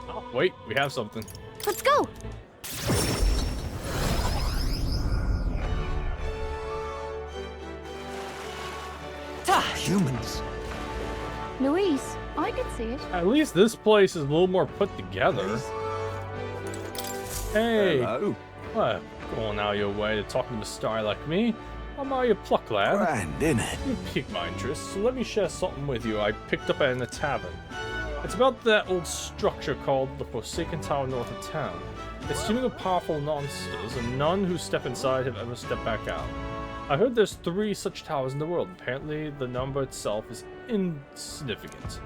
Oh, wait. We have something. Let's go. Humans. Luis, I could see it. At least this place is a little more put together. Hey. Hello. What? Going out of your way to talk to a star like me? I'm all your pluck, lad. Grand, innit? You piqued my interest, so let me share something with you I picked up in the tavern. It's about that old structure called the Forsaken Tower north of town. It's teeming with powerful monsters, and none who step inside have ever stepped back out. I heard there's 3 such towers in the world. Apparently, the number itself is insignificant.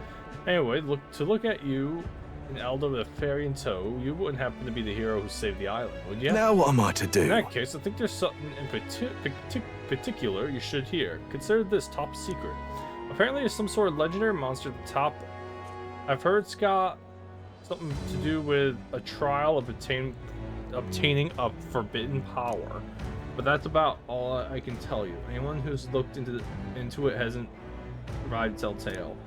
Anyway, look at you, an elder with a fairy in tow, you wouldn't happen to be the hero who saved the island, would you? Now what am I to do? In that case, I think there's something in particular you should hear. Consider this top secret. Apparently, there's some sort of legendary monster at the top. I've heard it's got something to do with a trial of obtaining a forbidden power. But that's about all I can tell you. Anyone who's looked into it hasn't provided telltale.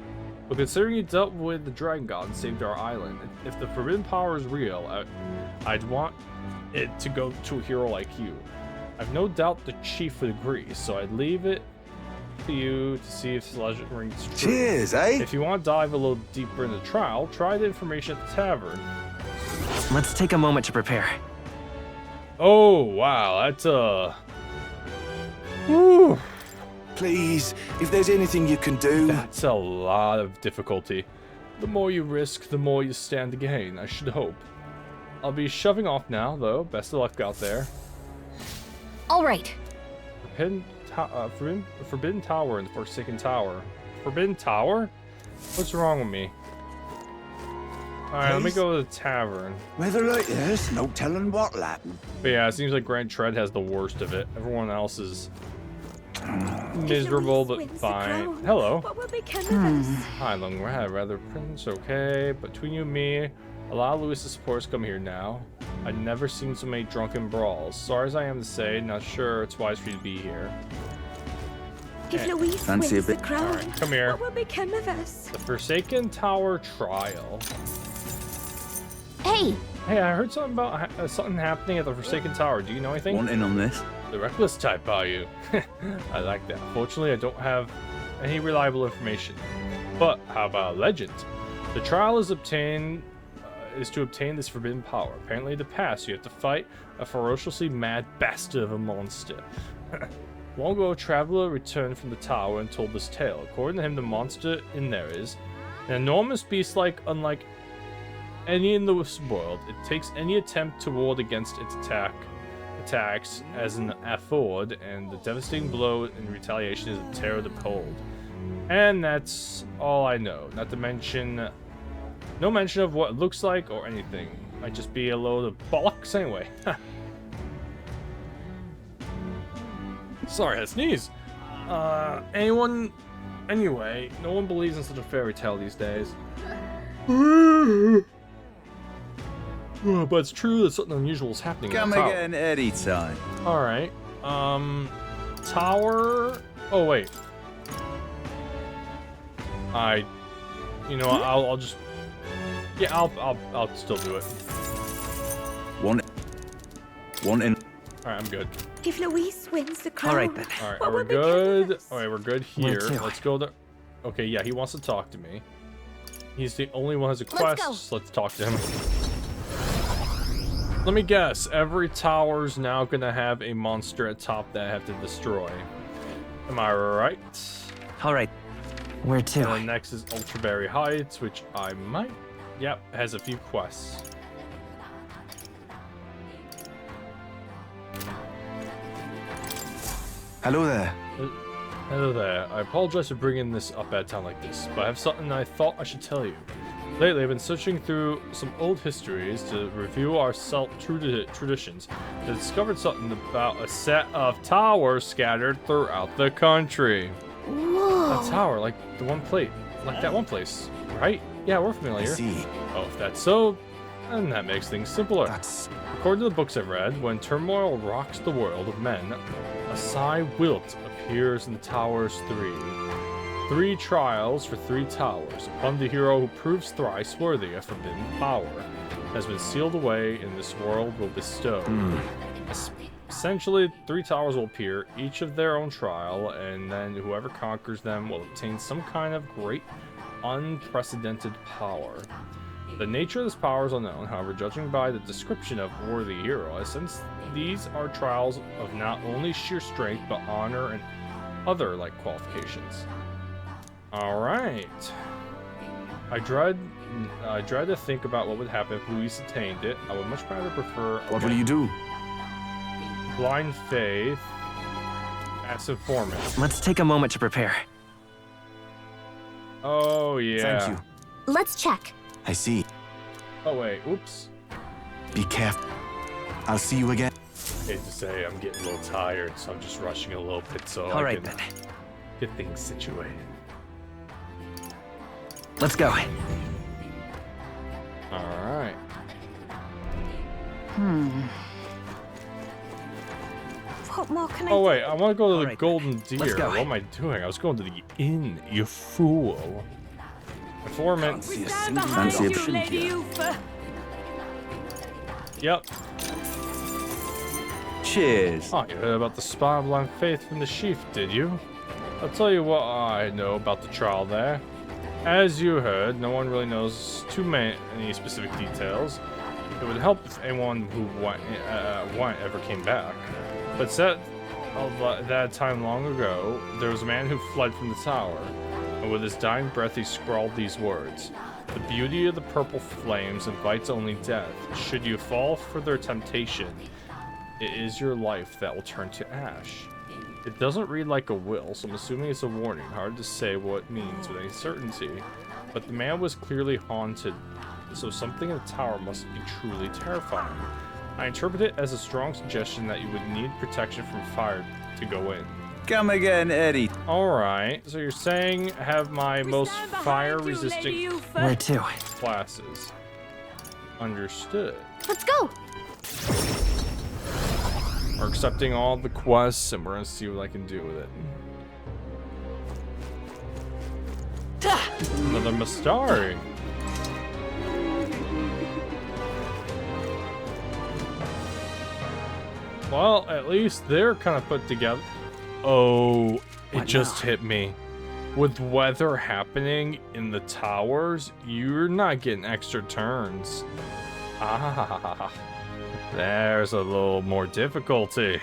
But considering you dealt with the Dragon God and saved our island, if the forbidden power is real, I'd want it to go to a hero like you. I've no doubt the chief would agree, so I'd leave it to you to see if the legend rings true. Cheers, eh? If you want to dive a little deeper into the trial, try the information at the tavern. Let's take a moment to prepare. Oh, wow, that's Whew. Please, if there's anything you can do. That's a lot of difficulty. The more you risk, the more you stand to gain, I should hope. I'll be shoving off now, though. Best of luck out there. All right. Forbidden Tower and the Forsaken Tower. Forbidden Tower? What's wrong with me? Alright, let me go to the tavern. Weather like this, no telling what'll happen. But yeah, it seems like Grand Tread has the worst of it. Everyone else is miserable, but fine. Hello. What will become of us? Hi, Long Rather Prince. Okay, between you and me, a lot of Louis's supporters come here now. I've never seen so many drunken brawls. Sorry as I am to say, not sure it's wise for you to be here. If Louise Fancy wins a the bit- crown, Alright, come here. what will become of us? The Forsaken Tower Trial. Hey! Hey, I heard something about something happening at the Forsaken Tower. Do you know anything? Want in on this? The reckless type, are you? I like that. Fortunately, I don't have any reliable information. But how about a legend? The trial is to obtain this forbidden power. Apparently, to pass, you have to fight a ferociously mad bastard of a monster. Long ago, a traveler returned from the tower and told this tale. According to him, the monster in there is an enormous beast unlike any in the world. It takes any attempt to ward against its attacks as an afford, and the devastating blow in retaliation is a terror to behold. And that's all I know. Not to mention, no mention of what it looks like or anything. Might just be a load of bollocks anyway. Sorry, I sneeze. Anyway, no one believes in such a fairy tale these days. But it's true that something unusual is happening in Come the tower. again anytime. Alright. Tower... Oh, wait. You know what, I'll just... Yeah, I'll still do it. One in. Alright, I'm good. If Louise wins the crown, Alright, what we're will become good. of us? Alright, we're good Where here. to? Let's go there. Okay, yeah, he wants to talk to me. He's the only one who has a Let's quest, go. so let's talk to him. Let me guess, every tower's now gonna have a monster at top that I have to destroy. Am I right? Alright. Where to? And then next is Ultraberry Heights, which I might... Yep, has a few quests. Hello there. Hello there. I apologize for bringing this up at a time like this, but I have something I thought I should tell you. Lately, I've been searching through some old histories to review our traditions. I discovered something about a set of towers scattered throughout the country. Whoa. A tower, like the one plate, like that one place, right? Yeah, we're familiar. I see. Oh, if that's so, then that makes things simpler. According to the books I've read, when turmoil rocks the world of men, a sigh wilt appears in the towers 3. 3 trials for 3 towers. Upon the hero who proves thrice worthy of forbidden power has been sealed away in this world will bestow. Essentially, 3 towers will appear, each of their own trial, and then whoever conquers them will obtain some kind of great, unprecedented power. The nature of this power is unknown, however, judging by the description of worthy hero, since these are trials of not only sheer strength, but honor and other like qualifications. Alright. I dread to think about what would happen if Louise attained it. I would much rather prefer... What will you do? Blind faith. As informant. Let's take a moment to prepare. Oh, yeah. Thank you. Let's check. I see. Oh, wait. Oops. Be careful. I'll see you again. Hate to say, I'm getting a little tired, so I'm just rushing a little bit so All I right, can get things situated. Let's go. Alright. What more can Oh I wait, I want to go to the Golden Let's Deer. go. What am I doing? I was going to the inn, you fool. Informant. stand behind Fancy a you, picture Lady here. Ufa? Yep. Cheers. Oh, you heard about the spy of blind faith from the chief, did you? I'll tell you what I know about the trial there. As you heard, no one really knows too many specific details. It would help if anyone who went ever came back. But said that time long ago, there was a man who fled from the tower, and with his dying breath he scrawled these words. The beauty of the purple flames invites only death. Should you fall for their temptation, it is your life that will turn to ash. It doesn't read like a will, so I'm assuming it's a warning. Hard to say what it means with any certainty. But the man was clearly haunted, so something in the tower must be truly terrifying. I interpret it as a strong suggestion that you would need protection from fire to go in. Come again, Eddie. Alright, so you're saying I have my most fire-resistant Where to? classes. Understood. Let's go. We're accepting all the quests, and we're gonna see what I can do with it. Another Mastari. Well, at least they're kind of put together. Oh, it just hit me. With weather happening in the towers, you're not getting extra turns. Ah, there's a little more difficulty.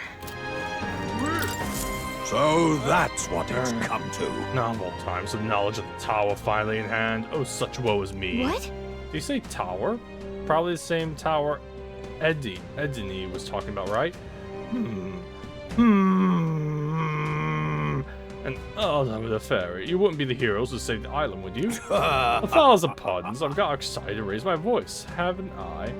So that's what it's come to. Novel times of knowledge of the tower finally in hand. Oh, such woe is me. What? Did you say tower? Probably the same tower Edney was talking about, right? And oh, no, the fairy. You wouldn't be the heroes who saved the island, would you? A thousand pardons. I've got excited to raise my voice, haven't I?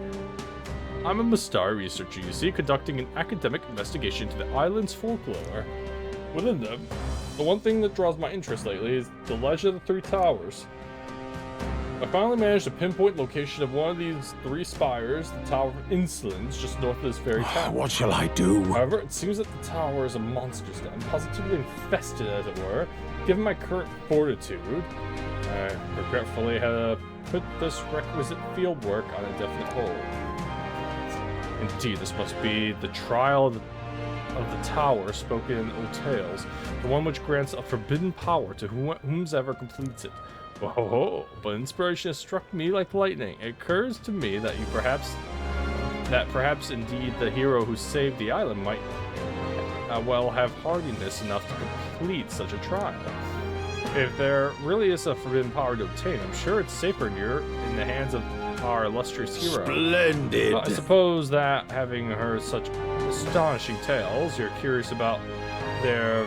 I'm a Mastari researcher, you see, conducting an academic investigation into the island's folklore. Within them, the one thing that draws my interest lately is the legend of the three towers. I finally managed to pinpoint the location of one of these three spires, the Tower of Insolence, just north of this very town. What shall I do? However, it seems that the tower is a monster's den, positively infested, as it were. Given my current fortitude, I regretfully had to put this requisite field work on a definite hold. Indeed, this must be the trial of the tower spoken in old tales, the one which grants a forbidden power to whomsoever completes it. Whoa, but inspiration has struck me like lightning. It occurs to me that perhaps indeed the hero who saved the island might well have hardiness enough to complete such a trial. If there really is a forbidden power to obtain, I'm sure it's safer in the hands of our illustrious hero. Splendid! I suppose that, having heard such astonishing tales, you're curious about their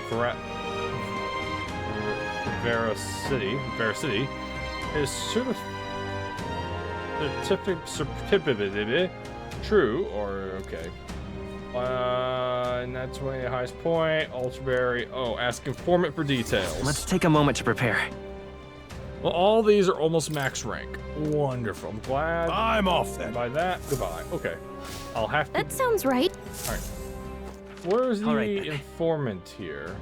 veracity is certificate true, or okay. And that's my highest point. Ultraberry. Oh, ask informant for details. Let's take a moment to prepare. Well, all these are almost max rank. Wonderful. I'm glad. I'm off then. By that, goodbye. Okay. I'll have to. That sounds right. All right. Where's the All right, then. informant here?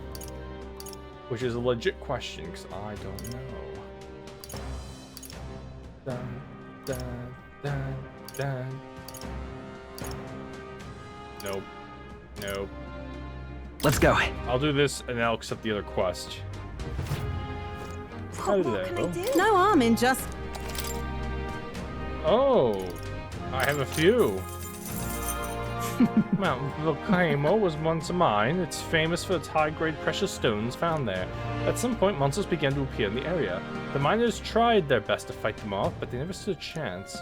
Which is a legit question, because I don't know. Dun, dun, dun, dun. Nope. Nope. Let's go. I'll do this, and I'll accept the other quest. Hello. No harm in just... Oh, I have a few. Mount Volcano was once a mine. It's famous for its high-grade precious stones found there. At some point, monsters began to appear in the area. The miners tried their best to fight them off, but they never stood a chance.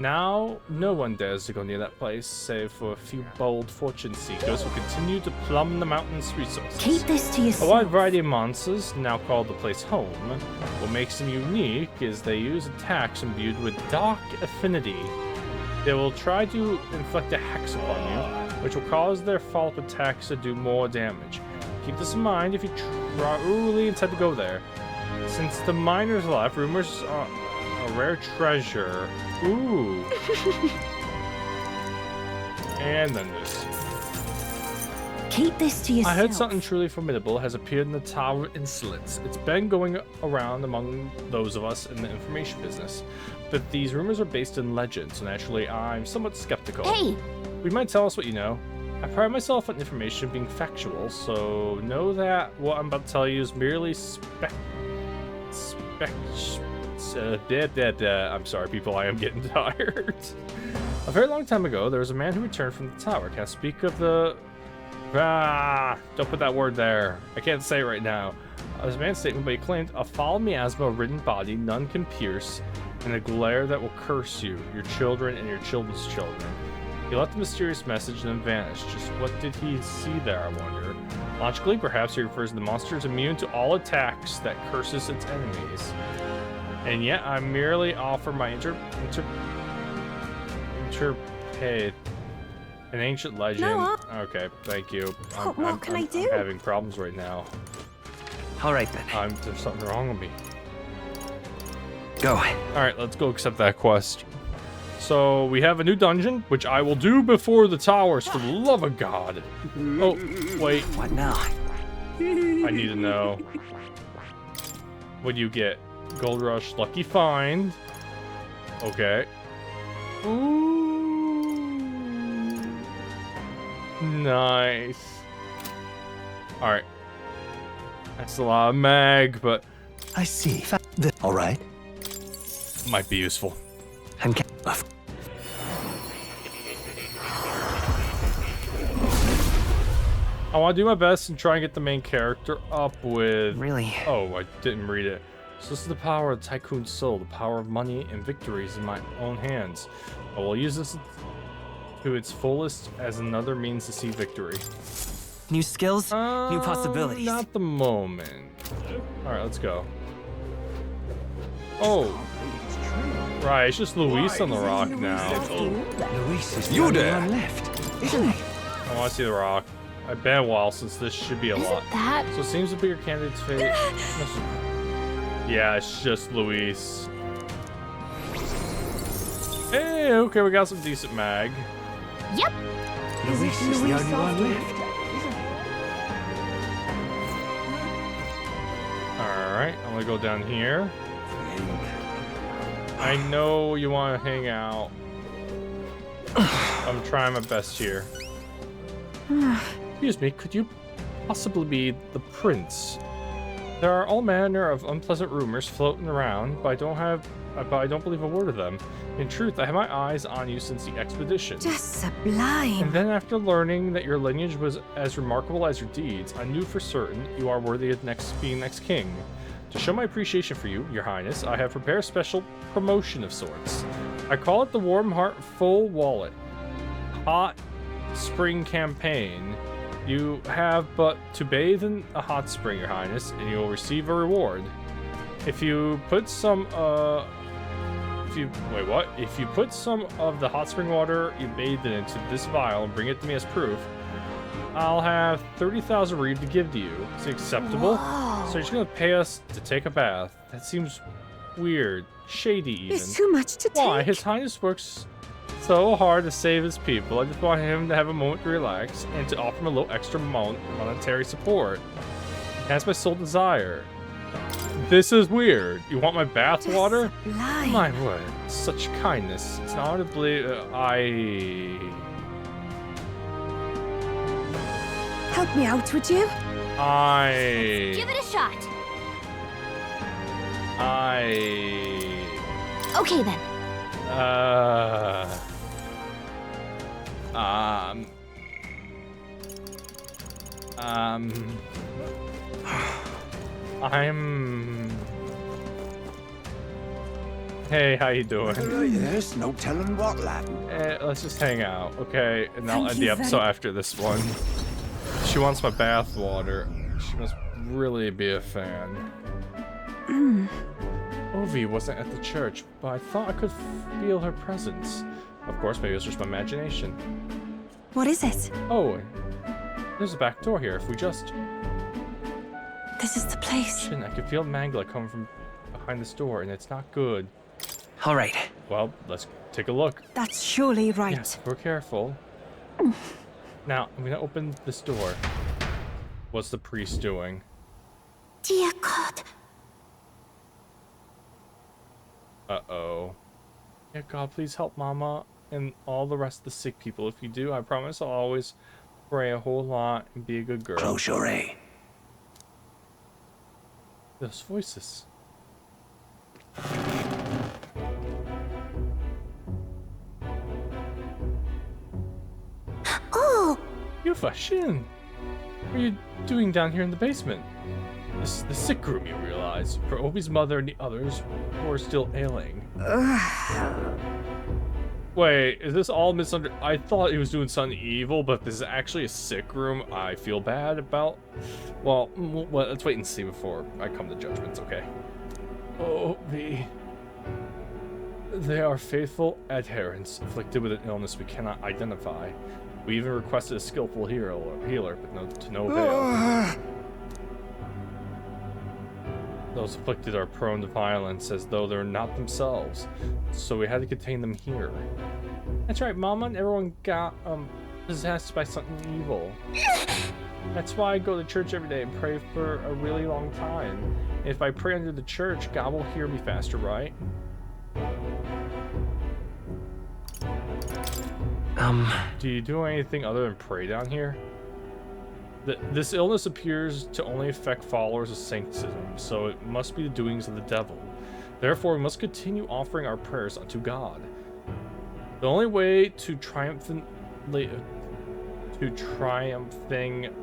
Now, no one dares to go near that place, save for a few bold fortune seekers who continue to plumb the mountain's resources. Keep this to yourself. A wide variety of monsters now call the place home. What makes them unique is they use attacks imbued with dark affinity. They will try to inflict a hex upon you, which will cause their follow-up attacks to do more damage. Keep this in mind if you truly intend to go there. Since the miners left, rumors are a rare treasure. Ooh. And then this. Keep this to yourself. I heard something truly formidable has appeared in the Tower of Insolence. It's been going around among those of us in the information business. But these rumors are based in legend, so naturally I'm somewhat skeptical. Hey! We might tell us what you know. I pride myself on information being factual, so know that what I'm about to tell you is merely I'm sorry, people, I am getting tired. A very long time ago, there was a man who returned from the tower. Can I speak of the... don't put that word there. I can't say it right now. It was a man's statement, but he claimed a foul miasma-ridden body none can pierce in a glare that will curse you, your children, and your children's children. He left a mysterious message and then vanished. Just what did he see there, I wonder? Logically, perhaps he refers to the monsters immune to all attacks that curses its enemies. And yet, I merely offer my interpret an ancient legend. No, Okay, thank you. What can I do? I'm having problems right now. All right then. There's something wrong with me. Go. All right, let's go accept that quest. So we have a new dungeon, which I will do before the towers, for the love of God. Oh, wait. What now? I need to know. What do you get? Gold Rush, Lucky Find. Okay. Ooh. Nice. Alright. That's a lot of mag, but... I see. Alright. Might be useful. And I want to do my best and try and get the main character up with... Really? Oh, I didn't read it. So this is the power of Tycoon's soul, the power of money and victories in my own hands. I will use this to its fullest as another means to see victory. New skills, new possibilities. Not the moment. Alright, let's go. Oh. Right, it's just Luis on the rock now. Luis is You the there. only one left, isn't he? I want to see the rock. I've been a while since this should be a lot. that? So it seems a bigger candidate's fate. Yeah, it's just Luis. Hey, okay, we got some decent mag. Yep. Luis is the only one left. Alright, I'm gonna go down here. I know you want to hang out. I'm trying my best here. Excuse me, could you possibly be the prince? There are all manner of unpleasant rumors floating around, but I don't believe a word of them. In truth, I have my eyes on you since the expedition. Just sublime. And then after learning that your lineage was as remarkable as your deeds, I knew for certain you are worthy of being next king. To show my appreciation for you, your highness, I have prepared a special promotion of sorts. I call it the Warm Heart Full Wallet Hot Spring Campaign. You have but to bathe in a hot spring, your highness, and you will receive a reward. If you put some If you put some of the hot spring water you bathed in into this vial and bring it to me as proof, I'll have 30,000 reed to give to you. Is it acceptable? Whoa. So you're just gonna pay us to take a bath? That seems weird, shady even. It's too much to Why? take. His Highness works so hard to save his people. I just want him to have a moment to relax and to offer him a little extra monetary support. That's my sole desire. This is weird. You want my bath water? Sublime. My word, such kindness. It's not to believe. Help me out, would you? Give it a shot. Okay then. Hey, how you doing? Yes, no telling what, lad. Let's just hang out, okay? And I'll Thank end the you episode very- after this one. She wants my bath water. She must really be a fan. Ovi wasn't at the church, but I thought I could feel her presence. Of course, maybe it was just my imagination. What is it? Oh, there's a back door here. If we just... This is the place. Shin, I can feel Mangla coming from behind this door, and it's not good. All right. Well, let's take a look. That's surely right. Yes, we're careful. Now, I'm gonna open this door. What's the priest doing? Dear God. Uh-oh. Yeah, God, please help Mama and all the rest of the sick people. If you do, I promise I'll always pray a whole lot and be a good girl. Close your eye. Those voices. Oh! Yufa, Shin! What are you doing down here in the basement? The sick room, you realize, for Obi's mother and the others who are still ailing. Wait, is this all I thought he was doing something evil, but this is actually a sick room I feel bad about. Well, let's wait and see before I come to judgments, okay? Obi. They are faithful adherents, afflicted with an illness we cannot identify. We even requested a skillful healer, but to no avail. Those afflicted are prone to violence as though they're not themselves, so we had to contain them here. That's right, Mama and everyone got possessed by something evil. That's why I go to church every day and pray for a really long time. And if I pray under the church, God will hear me faster, right? Do you do anything other than pray down here? This illness appears to only affect followers of sanctism, so it must be the doings of the devil. Therefore, we must continue offering our prayers unto God. The only way to triumphing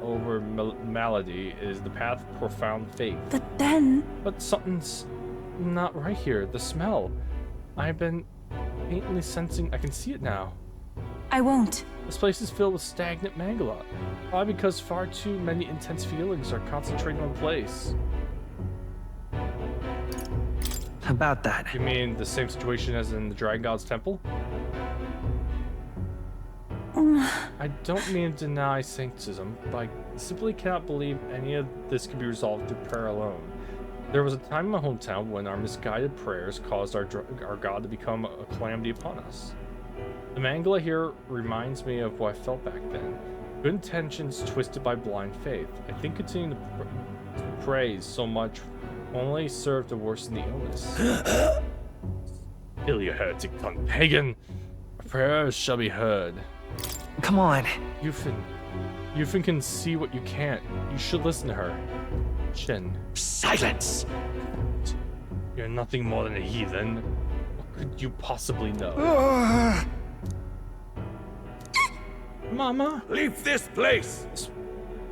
over malady is the path of profound faith. But something's not right here. The smell. I've been faintly sensing. I can see it now. I won't. This place is filled with stagnant mangala. Probably because far too many intense feelings are concentrated in one place. About that. You mean the same situation as in the Dragon God's Temple? I don't mean to deny sanctism, but I simply cannot believe any of this can be resolved through prayer alone. There was a time in my hometown when our misguided prayers caused our God to become a calamity upon us. The mangala here reminds me of what I felt back then. Good intentions twisted by blind faith. I think continuing to praise so much only served to worsen the illness. Kill you, heretic tongue pagan! Prayers shall be heard. Come on. Yufin can see what you can't. You should listen to her. Shin. Silence! You're nothing more than a heathen. What could you possibly know? Mama? Leave this place!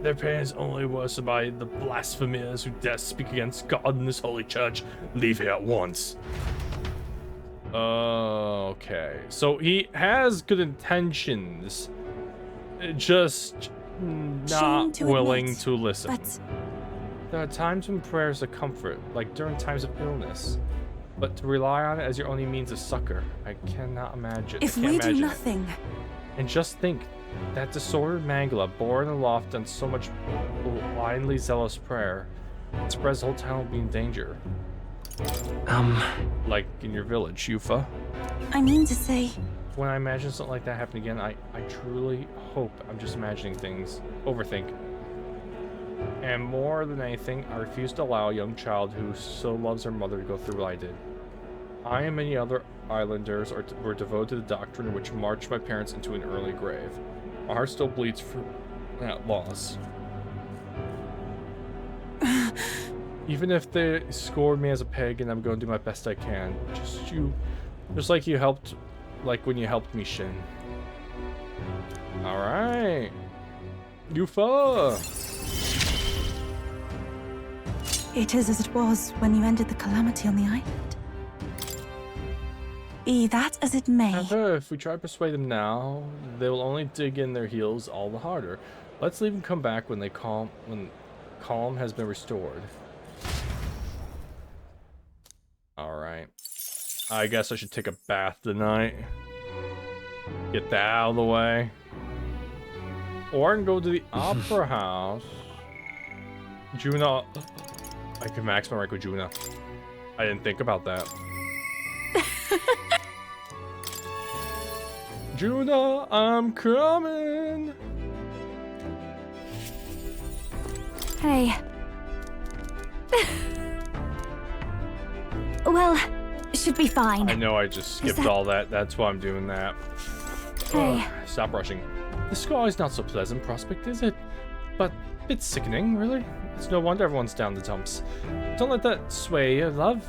Their pain is only worsened by the blasphemers who dare speak against God in this holy church. Leave here at once. Okay. So he has good intentions, just not willing to listen. But there are times when prayer is a comfort, like during times of illness. But to rely on it as your only means of succor, I cannot imagine. if we do nothing, And just think, that disordered mangala, born aloft on so much blindly zealous prayer, it spreads the whole town will be in danger. Like in your village, Yufa. I mean to say... When I imagine something like that happening again, I truly hope I'm just imagining things. Overthink. And more than anything, I refuse to allow a young child who so loves her mother to go through what I did. I and many other islanders were devoted to the doctrine which marched my parents into an early grave. My heart still bleeds for that loss. Even if they scored me as a pagan, I'm going to do my best I can. Just like you helped, like when you helped me, Shin. All right, Yufa. It is as it was when you ended the calamity on the island. Be that as it may. However, if we try to persuade them now, they will only dig in their heels all the harder. Let's leave them come back when calm has been restored. Alright. I guess I should take a bath tonight. Get that out of the way. Or I can go to the opera house. Juna. I can max my rank with Juna. I didn't think about that. Juna, I'm coming. Hey. Well, should be fine. I know I just skipped all that. That's why I'm doing that. Hey. Stop rushing. The scar is not so pleasant prospect, is it? But a bit sickening, really. It's no wonder everyone's down the dumps. Don't let that sway you, love.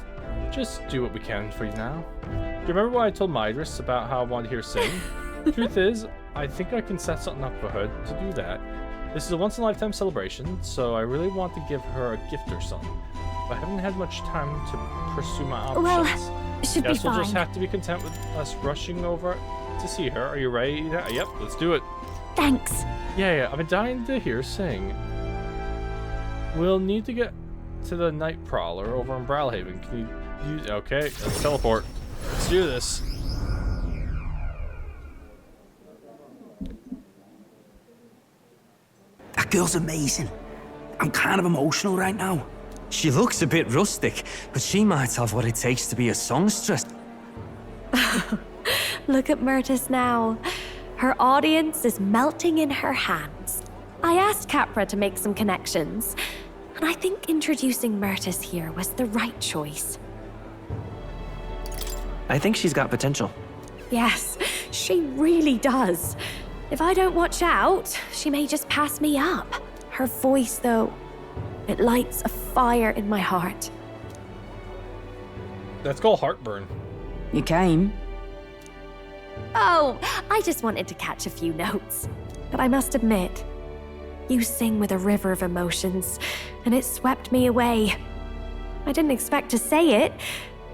Just do what we can for you now. Do you remember what I told Midris about how I wanted to hear her sing? Truth is, I think I can set something up for her to do that. This is a once-in-a-lifetime celebration, so I really want to give her a gift or something. But I haven't had much time to pursue my options. Well, should be Guess we'll just fine. have to be content with us rushing over to see her. Are you ready? Yep, let's do it. Thanks. Yeah, I've been dying to hear sing. We'll need to get to the Night Prowler over in Brawlhaven. Can you use... Okay, let's teleport. Let's do this. That girl's amazing. I'm kind of emotional right now. She looks a bit rustic, but she might have what it takes to be a songstress. Look at Myrtis now. Her audience is melting in her hands. I asked Capra to make some connections, and I think introducing Myrtis here was the right choice. I think she's got potential. Yes, she really does. If I don't watch out, she may just pass me up. Her voice, though, it lights a fire in my heart. That's called heartburn. You came? Oh, I just wanted to catch a few notes. But I must admit, you sing with a river of emotions, and it swept me away. I didn't expect to say it,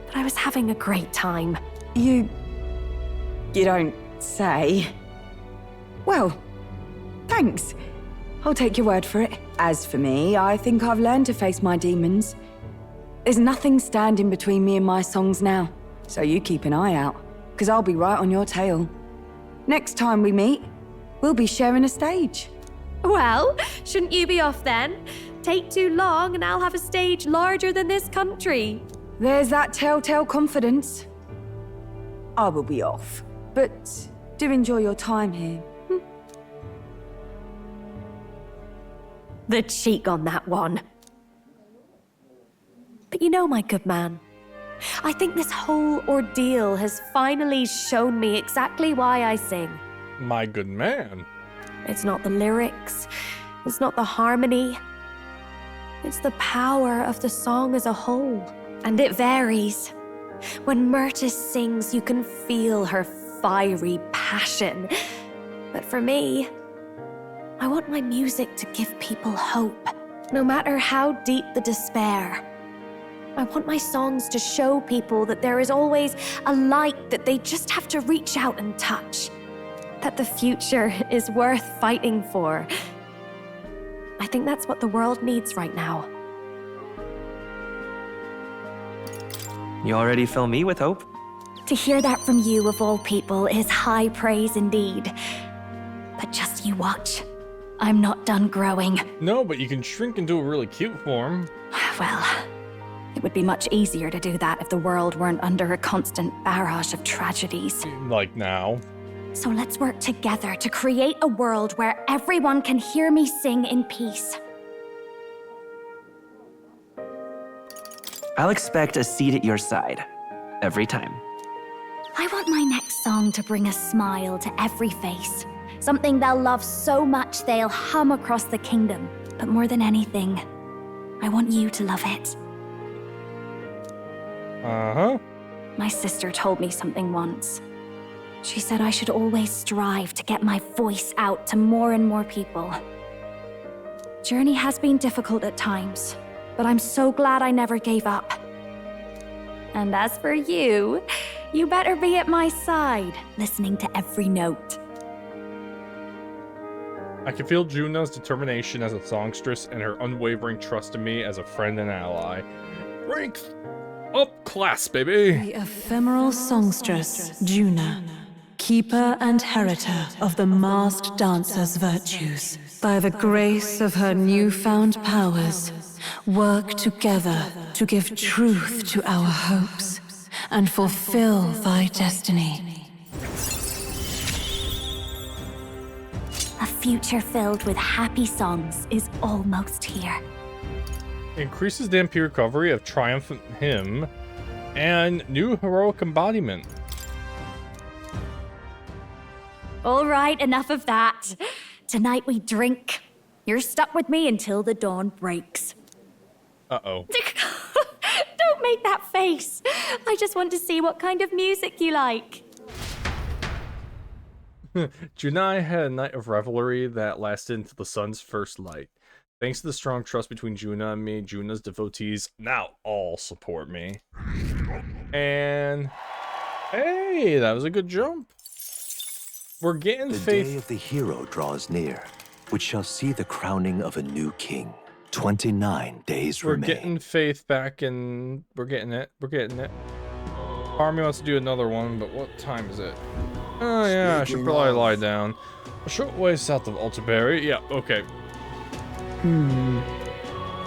but I was having a great time. You don't say. Well, thanks. I'll take your word for it. As for me, I think I've learned to face my demons. There's nothing standing between me and my songs now, so you keep an eye out, because I'll be right on your tail. Next time we meet, we'll be sharing a stage. Well, shouldn't you be off then? Take too long and I'll have a stage larger than this country. There's that telltale confidence. I will be off, but do enjoy your time here. The cheek on that one. But you know, my good man, I think this whole ordeal has finally shown me exactly why I sing. My good man. It's not the lyrics, it's not the harmony. It's the power of the song as a whole. And it varies. When Myrtis sings, you can feel her fiery passion. But for me, I want my music to give people hope, no matter how deep the despair. I want my songs to show people that there is always a light that they just have to reach out and touch. That the future is worth fighting for. I think that's what the world needs right now. You already fill me with hope. To hear that from you, of all people, is high praise indeed. But just you watch. I'm not done growing. No, but you can shrink into a really cute form. Well, it would be much easier to do that if the world weren't under a constant barrage of tragedies. Like now. So let's work together to create a world where everyone can hear me sing in peace. I'll expect a seat at your side. Every time. I want my next song to bring a smile to every face. Something they'll love so much they'll hum across the kingdom. But more than anything, I want you to love it. Uh-huh. My sister told me something once. She said I should always strive to get my voice out to more and more people. Journey has been difficult at times, but I'm so glad I never gave up. And as for you, you better be at my side, listening to every note. I can feel Juna's determination as a songstress and her unwavering trust in me as a friend and ally. Rank up class, baby! The ephemeral songstress, Juna, keeper and heriter of the masked dancer's virtues. By the grace of her newfound powers, work together to give truth to our hopes and fulfill thy destiny. A future filled with happy songs is almost here. Increases the MP recovery of Triumphant Hymn and new heroic embodiment. All right, enough of that. Tonight we drink. You're stuck with me until the dawn breaks. Uh-oh. Don't make that face. I just want to see what kind of music you like. Junai had a night of revelry that lasted until the sun's first light. Thanks to the strong trust between Juna and me, Juna's devotees now all support me. And hey, that was a good jump. We're getting The faith. day of the hero draws near, which shall see the crowning of a new king. 29 days We're remain. getting faith back, and we're getting it. We're getting it. Army wants to do another one, but what time is it? Oh yeah, I should probably lie down. A short way south of Altaberry. Yeah, okay.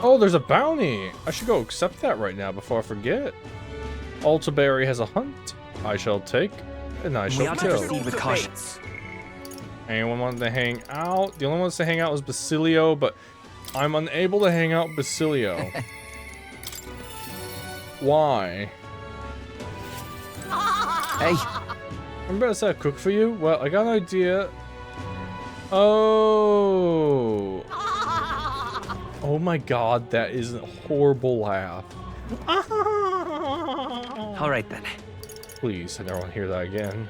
Oh, there's a bounty. I should go accept that right now before I forget. Altaberry has a hunt. I shall take, and I shall kill. Proceed with caution. Anyone want to hang out? The only ones to hang out was Basilio, but I'm unable to hang out Basilio. Why? Hey. I'm about to cook for you. Well, I got an idea. Oh. Oh my god, that is a horrible laugh. All right then. Please, I never want to hear that again.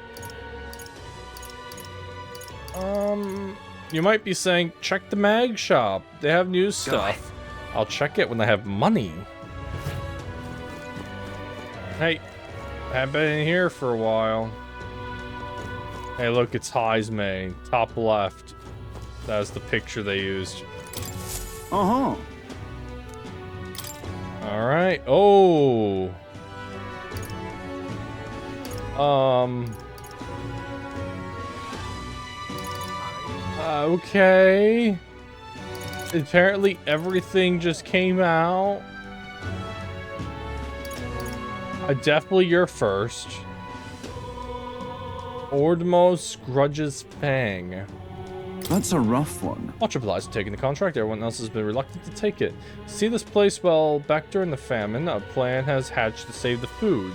You might be saying, check the mag shop. They have new stuff. I'll check it when I have money. Hey, I haven't been in here for a while. Hey, look, it's Heisme, top left. That's the picture they used. Uh-huh. All right. Oh. Okay. Apparently everything just came out. Definitely you're first. Ordmos grudges Fang. That's a rough one. Much obliged to taking the contract. Everyone else has been reluctant to take it. See this place? Well, back during the famine, a plan has hatched to save the food.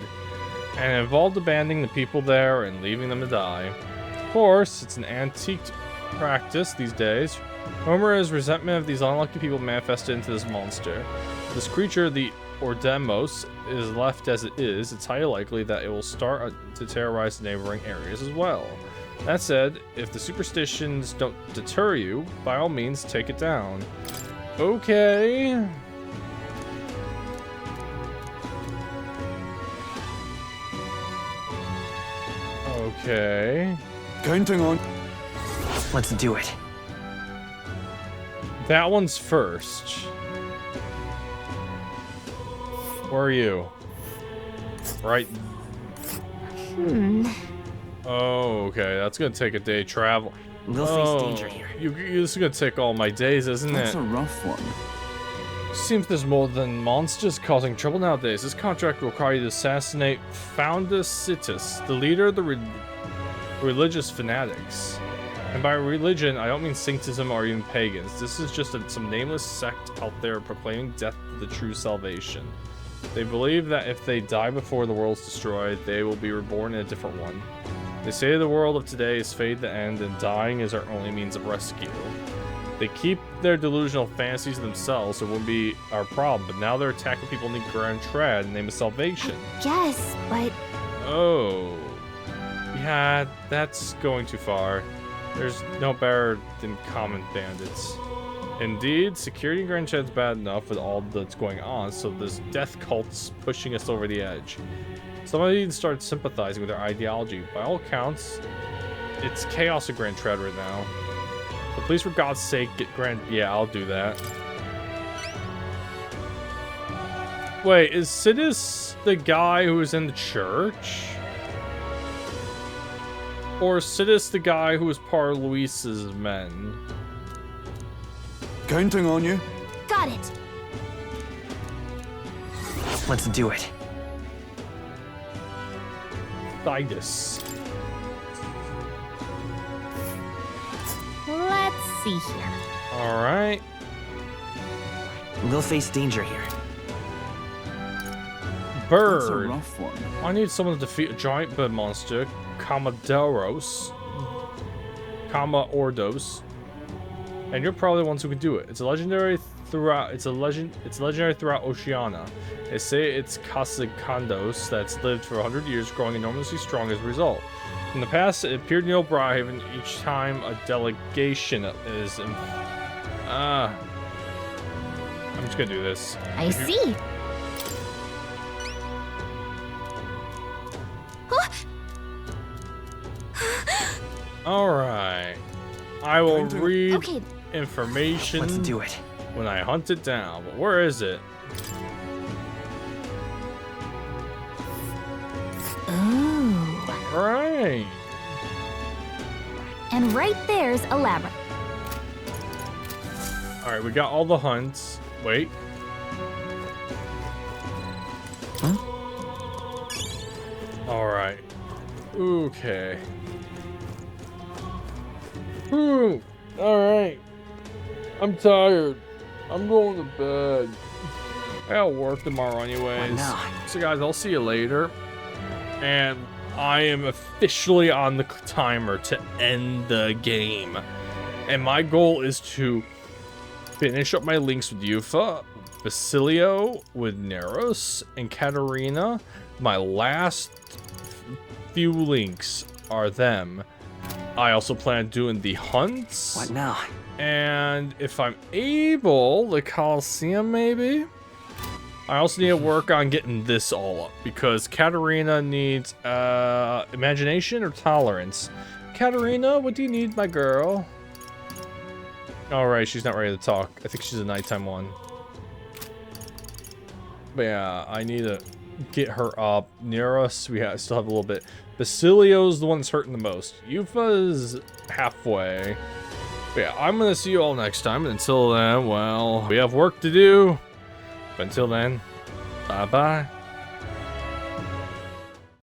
And it involved abandoning the people there and leaving them to die. Of course, it's an antique practice these days. Rumor is resentment of these unlucky people manifested into this monster. This creature, the Ordemos, is left as it is. It's highly likely that it will start to terrorize the neighboring areas as well. That said, if the superstitions don't deter you, by all means, take it down. Okay. Okay. Counting on. Let's do it. That one's first. Where are you? Right. Oh, okay. That's gonna take a day travel. We'll face danger here. This is gonna take all my days, isn't it? That's a rough one. Seems there's more than monsters causing trouble nowadays. This contract will require you to assassinate Foundus Citus, the leader of the religious fanatics. And by religion, I don't mean Sanctism or even pagans. This is just some nameless sect out there proclaiming death to the true salvation. They believe that if they die before the world's destroyed, they will be reborn in a different one. They say the world of today is fate to end and dying is our only means of rescue. They keep their delusional fantasies to themselves, so it wouldn't be our problem, but now they're attacking people in the Grand Trad in the name of salvation. Yes, but... Oh. Yeah, that's going too far. There's no better than common bandits. Indeed, security in Grand Trad's bad enough with all that's going on, so this death cult's pushing us over the edge. Somebody needs to start sympathizing with their ideology. By all accounts, it's chaos in Grand Trad right now. So please, for God's sake, get Grand... Yeah, I'll do that. Wait, is Sidus the guy who was in the church? Or is Sidus the guy who was part of Luis's men? Counting on you. Got it. Let's do it. Sidus. Let's see here. All right. We'll face danger here. Bird. That's a rough one. I need someone to defeat a giant bird monster, Kamadoros. And you're probably the ones who can do it. It's legendary throughout Oceania. They say it's Casakandos that's lived for 100 years, growing enormously strong as a result. In the past, it appeared near Briarhaven each time a delegation is I'm just gonna do this. I see. Alright. I will read information Let's do it. when I hunt it down. But where is it? Ooh. Right. And right there's a labyrinth. Alright, we got all the hunts. Wait. Huh? Alright. Okay. Whew. Alright. I'm tired. I'm going to bed. I got work tomorrow anyways. So guys, I'll see you later. And I am officially on the timer to end the game. And my goal is to finish up my links with Yufa, Basilio with Neros, and Katarina. My last few links are them. I also plan on doing the hunts. What now? And if I'm able, the Coliseum maybe? I also need to work on getting this all up because Katarina needs imagination or tolerance. Katarina, what do you need, my girl? Alright, she's not ready to talk. I think she's a nighttime one. But yeah, I need to get her up. Neros, we still have a little bit. Basilio's the one that's hurting the most. Yufa's halfway. But yeah, I'm gonna see you all next time. And until then, well, we have work to do. But until then, bye-bye.